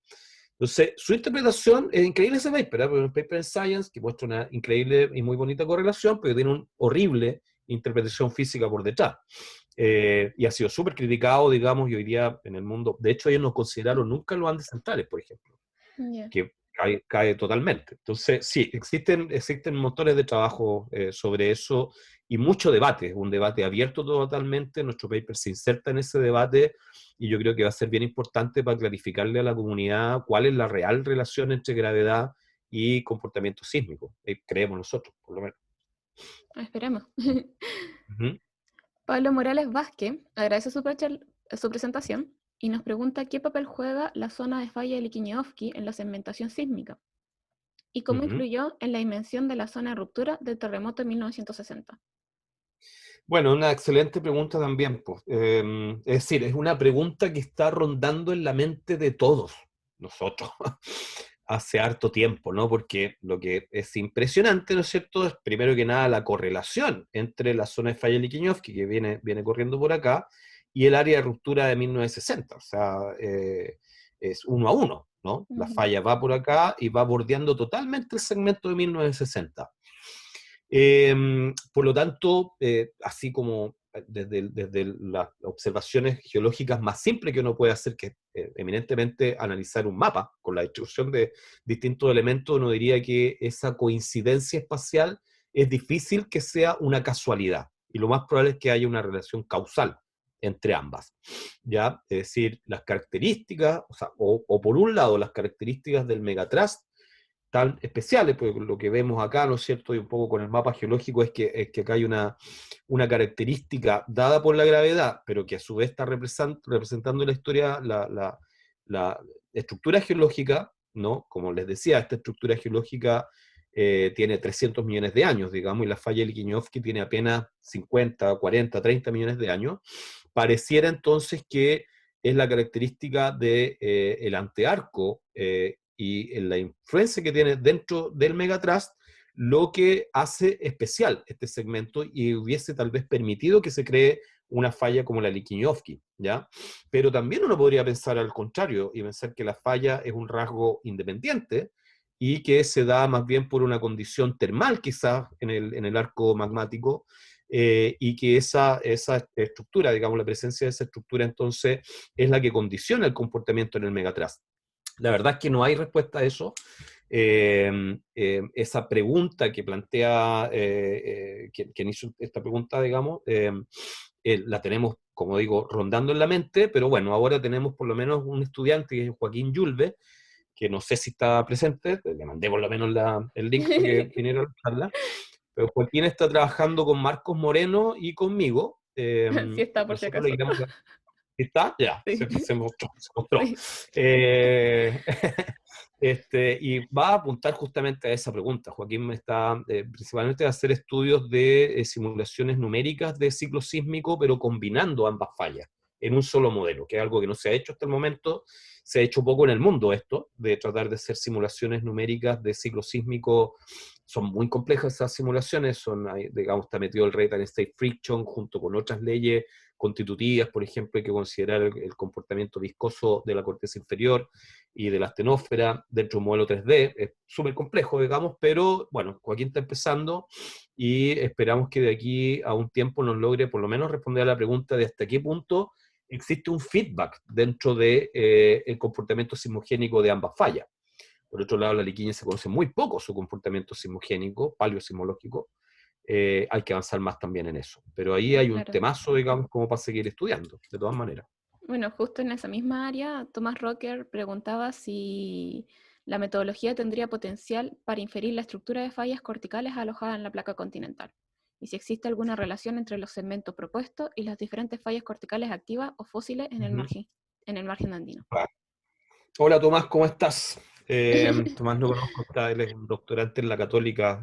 Entonces, su interpretación es increíble ese paper, ¿eh? Un paper en Science que muestra una increíble y muy bonita correlación, pero tiene una horrible interpretación física por detrás. Y ha sido súper criticado, digamos, y hoy día en el mundo, de hecho ellos no consideraron nunca los Andes centrales, por ejemplo, Yeah. que cae totalmente. Entonces, sí, existen montones de trabajos sobre eso y mucho debate, un debate abierto totalmente, nuestro paper se inserta en ese debate y yo creo que va a ser bien importante para clarificarle a la comunidad cuál es la real relación entre gravedad y comportamiento sísmico, creemos nosotros, por lo menos. Esperemos. Ujú, Pablo Morales Vázquez agradece su presentación y nos pregunta qué papel juega la zona de falla de Liquiñe-Ofqui en la segmentación sísmica y cómo ujú. influyó en la dimensión de la zona de ruptura del terremoto de 1960. Bueno, una excelente pregunta también, pues. Es decir, es una pregunta que está rondando en la mente de todos nosotros hace harto tiempo, ¿no? Porque lo que es impresionante, ¿no es cierto?, es primero que nada la correlación entre la zona de falla Liquiñovsky, que viene corriendo por acá, y el área de ruptura de 1960. O sea, es 1 a 1, ¿no? La Ujú. falla va por acá y va bordeando totalmente el segmento de 1960. Por lo tanto, así como desde las observaciones geológicas más simples que uno puede hacer, que es eminentemente analizar un mapa con la distribución de distintos elementos, uno diría que esa coincidencia espacial es difícil que sea una casualidad. Y lo más probable es que haya una relación causal entre ambas. ¿Ya? Es decir, las características, o por un lado, las características del megatrust tan especiales, porque lo que vemos acá, ¿no es cierto?, y un poco con el mapa geológico es que acá hay una característica dada por la gravedad, pero que a su vez está representando la historia, la estructura geológica, ¿no? Como les decía, esta estructura geológica tiene 300 millones de años, digamos, y la falla de Liquiñovsky tiene apenas 50, 40, 30 millones de años. Pareciera entonces que es la característica del el antearco y en la influencia que tiene dentro del megatrust, lo que hace especial este segmento y hubiese tal vez permitido que se cree una falla como la Liquiñovsky, ¿ya? Pero también uno podría pensar al contrario y pensar que la falla es un rasgo independiente y que se da más bien por una condición termal quizás en el arco magmático, y que esa estructura, digamos, la presencia de esa estructura entonces es la que condiciona el comportamiento en el megatrust. La verdad es que no hay respuesta a eso. Esa pregunta que plantea, quien hizo esta pregunta, digamos, la tenemos, como digo, rondando en la mente, pero bueno, ahora tenemos por lo menos un estudiante, que es Joaquín Yulbe, que no sé si está presente, le mandé por lo menos el link para que viniera a la charla, pero Joaquín está trabajando con Marcos Moreno y conmigo. Sí está, por si Nosotros le acaso. queremos... ¿Está? Ya, Sí, se mostró, se mostró. sí. Eh, y va a apuntar justamente a esa pregunta. Joaquín está principalmente a hacer estudios de simulaciones numéricas de ciclo sísmico, pero combinando ambas fallas en un solo modelo, que es algo que no se ha hecho hasta el momento. Se ha hecho poco en el mundo esto, de tratar de hacer simulaciones numéricas de ciclo sísmico. Son muy complejas esas simulaciones, digamos, está metido el Rate and State Friction junto con otras leyes constitutivas, por ejemplo, hay que considerar el comportamiento viscoso de la corteza inferior y de la astenósfera dentro de un modelo 3D. Es súper complejo, digamos, pero bueno, Joaquín está empezando y esperamos que de aquí a un tiempo nos logre por lo menos responder a la pregunta de hasta qué punto existe un feedback dentro de, el comportamiento sismogénico de ambas fallas. Por otro lado, la liquiña se conoce muy poco su comportamiento sismogénico, paleosismológico. Hay que avanzar más también en eso. Pero ahí hay un Claro. temazo, digamos, como para seguir estudiando, de todas maneras. Bueno, justo en esa misma área, Thomas Rocker preguntaba si la metodología tendría potencial para inferir la estructura de fallas corticales alojadas en la placa continental, y si existe alguna relación entre los segmentos propuestos y las diferentes fallas corticales activas o fósiles en el margen andino. Ah. Hola Tomás, ¿cómo estás? Tomás no conozco, él es un doctorante en la Católica.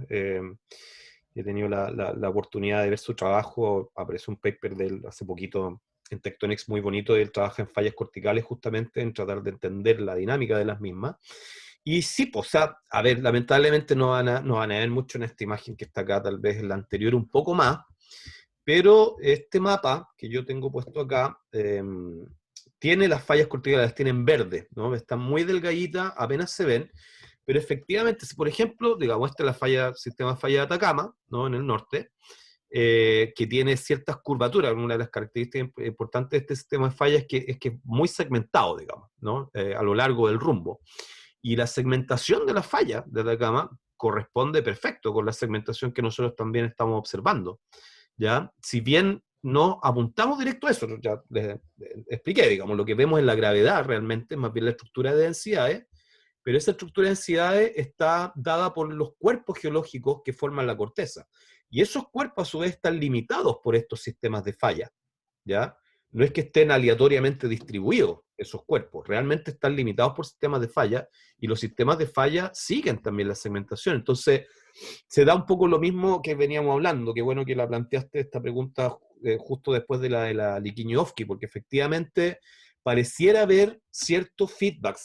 He tenido la oportunidad de ver su trabajo. Apareció un paper de él hace poquito en Tectonics muy bonito. Él trabaja en fallas corticales justamente en tratar de entender la dinámica de las mismas. Y sí, pues, o sea, a ver, lamentablemente no van a ver mucho en esta imagen que está acá, tal vez en la anterior un poco más, pero este mapa que yo tengo puesto acá tiene las fallas corticales, las tiene en verde, ¿no? Están muy delgaditas, apenas se ven, pero efectivamente, si por ejemplo, digamos, esta es la falla, sistema falla de Atacama, ¿no? En el norte, que tiene ciertas curvaturas. Una de las características importantes de este sistema de fallas es que es muy segmentado, digamos, ¿no? A lo largo del rumbo. Y la segmentación de la falla de Atacama corresponde perfecto con la segmentación que nosotros también estamos observando. ¿Ya? Si bien no apuntamos directo a eso, ya les expliqué, digamos, lo que vemos en la gravedad realmente, más bien la estructura de densidades, pero esa estructura de densidades está dada por los cuerpos geológicos que forman la corteza. Y esos cuerpos a su vez están limitados por estos sistemas de falla, ¿ya? No es que estén aleatoriamente distribuidos esos cuerpos, realmente están limitados por sistemas de falla, y los sistemas de falla siguen también la segmentación. Entonces, se da un poco lo mismo que veníamos hablando. Qué bueno que la planteaste esta pregunta justo después de la Liquiñovsky, porque efectivamente pareciera haber cierto feedback,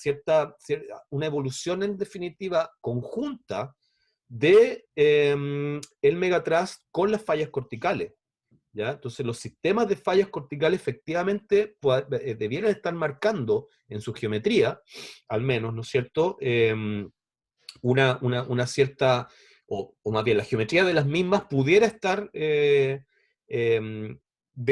una evolución en definitiva conjunta de el megatrust con las fallas corticales. ¿Ya? Entonces los sistemas de fallas corticales efectivamente debieran estar marcando en su geometría, al menos, ¿no es cierto?, una cierta, o más bien la geometría de las mismas pudiera estar de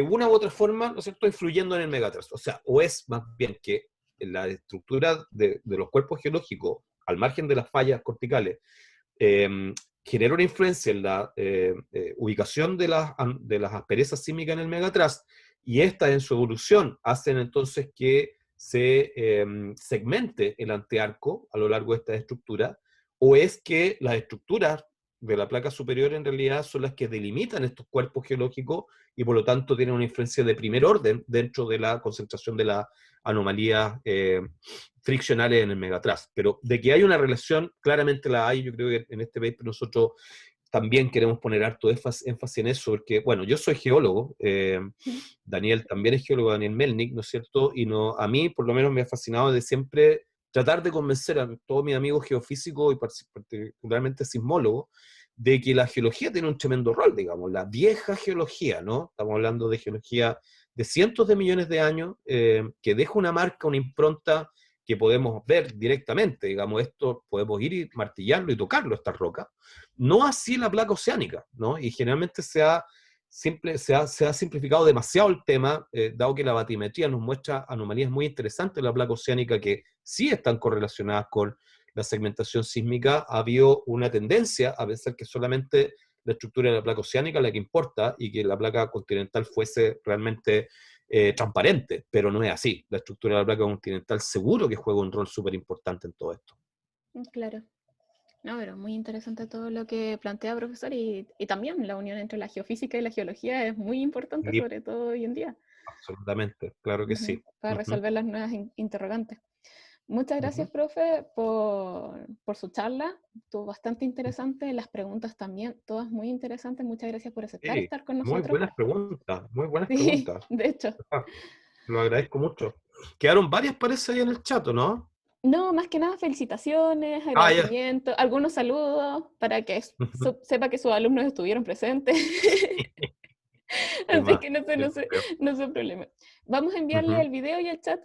una u otra forma, ¿no es cierto?, influyendo en el megatrust. O sea, o es más bien que la estructura de los cuerpos geológicos, al margen de las fallas corticales, genera una influencia en la ubicación de las asperezas sísmicas en el megatrust, y estas en su evolución hacen entonces que se segmente el antearco a lo largo de esta estructura, o es que las estructuras de la placa superior en realidad son las que delimitan estos cuerpos geológicos y por lo tanto tienen una influencia de primer orden dentro de la concentración de las anomalías friccionales en el megatrust. Pero de que hay una relación, claramente la hay. Yo creo que en este paper nosotros también queremos poner harto énfasis en eso, porque, bueno, yo soy geólogo, Daniel también es geólogo, Daniel Melnik, ¿no es cierto? Y no, a mí, por lo menos, me ha fascinado de siempre tratar de convencer a todos mis amigos geofísicos y particularmente sismólogos de que la geología tiene un tremendo rol, digamos, la vieja geología, ¿no? Estamos hablando de geología de cientos de millones de años, que deja una marca, una impronta que podemos ver directamente, digamos, esto podemos ir y martillarlo y tocarlo, estas rocas. No así la placa oceánica, ¿no? Y generalmente se ha simplificado demasiado el tema, dado que la batimetría nos muestra anomalías muy interesantes en la placa oceánica que sí están correlacionadas con la segmentación sísmica. Ha habido una tendencia a pensar que solamente la estructura de la placa oceánica la que importa y que la placa continental fuese realmente transparente, pero no es así. La estructura de la placa continental seguro que juega un rol súper importante en todo esto. Claro. No, pero muy interesante todo lo que plantea, profesor, y también la unión entre la geofísica y la geología es muy importante, Y sobre todo hoy en día, absolutamente, claro que sí. para resolver las nuevas interrogantes. Muchas gracias, Ujú. profe, por su charla. Estuvo bastante interesante. Las preguntas también, todas muy interesantes. Muchas gracias por aceptar Sí, estar con muy nosotros. buenas preguntas, muy buenas Sí, preguntas. de hecho. Ah, lo agradezco mucho. Quedaron varias, parece, ahí en el chat, ¿no? No, más que nada, felicitaciones, Ah, ya. agradecimientos, algunos saludos para que Ujú. sepa que sus alumnos estuvieron presentes. De Así más, que no sé, yo no lo sé, creo. no sé problema. Vamos a enviarle Ujú, el video y el chat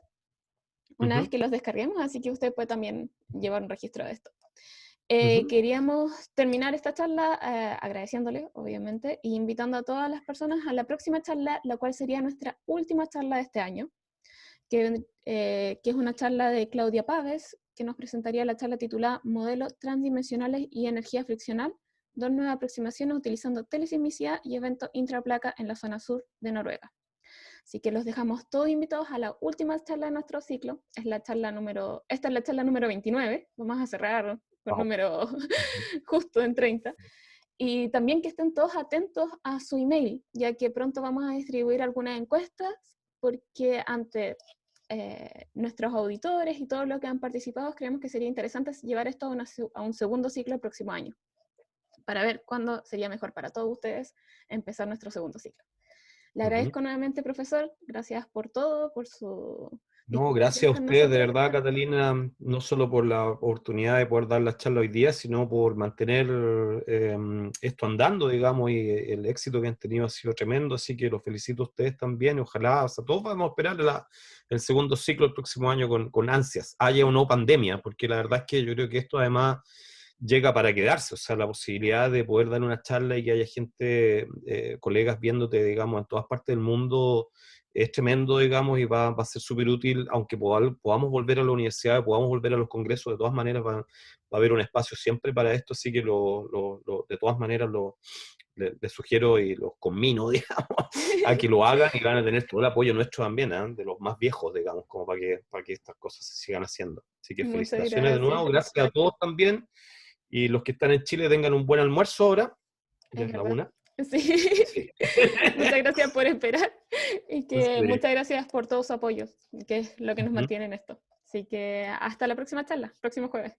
una vez ujú, que los descarguemos, así que usted puede también llevar un registro de esto. ujú. Queríamos terminar esta charla agradeciéndole, obviamente, e invitando a todas las personas a la próxima charla, la cual sería nuestra última charla de este año, que es una charla de Claudia Páez, que nos presentaría la charla titulada Modelos transdimensionales y energía friccional, dos nuevas aproximaciones utilizando telesismicidad y eventos intraplaca en la zona sur de Noruega. Así que los dejamos todos invitados a la última charla de nuestro ciclo. Esta es la charla número 29. Vamos a cerrar con Wow. número Ujú. justo en 30. Y también que estén todos atentos a su email, ya que pronto vamos a distribuir algunas encuestas, porque ante nuestros auditores y todos los que han participado, creemos que sería interesante llevar esto a un segundo ciclo el próximo año, para ver cuándo sería mejor para todos ustedes empezar nuestro segundo ciclo. Le Ujú. agradezco nuevamente, profesor. Gracias por todo, por su No, disposición gracias a con ustedes, de nosotros. verdad, Catalina, no solo por la oportunidad de poder dar la charla hoy día, sino por mantener esto andando, digamos, y el éxito que han tenido ha sido tremendo, así que los felicito a ustedes también, y ojalá, o sea, todos vamos a esperar el segundo ciclo el próximo año con ansias, haya o no pandemia, porque la verdad es que yo creo que esto además llega para quedarse, o sea, la posibilidad de poder dar una charla y que haya gente, colegas viéndote, digamos, en todas partes del mundo, es tremendo, digamos, y va a ser súper útil, aunque podamos volver a la universidad, podamos volver a los congresos, de todas maneras va a haber un espacio siempre para esto, así que de todas maneras les sugiero y los conmino, digamos, a que lo hagan y van a tener todo el apoyo nuestro también, ¿eh? De los más viejos, digamos, como para que estas cosas se sigan haciendo. Así que Muchas felicitaciones de gracias. nuevo, gracias a todos también, y los que están en Chile tengan un buen almuerzo ahora, ya Es es la verdad. una. Sí. Sí. Muchas gracias por esperar y que Sí. muchas gracias por todo su apoyo, que es lo que nos Ujú. mantiene en esto. Así que hasta la próxima charla, próximo jueves.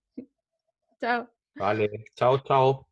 Chao. Vale, chao, chao.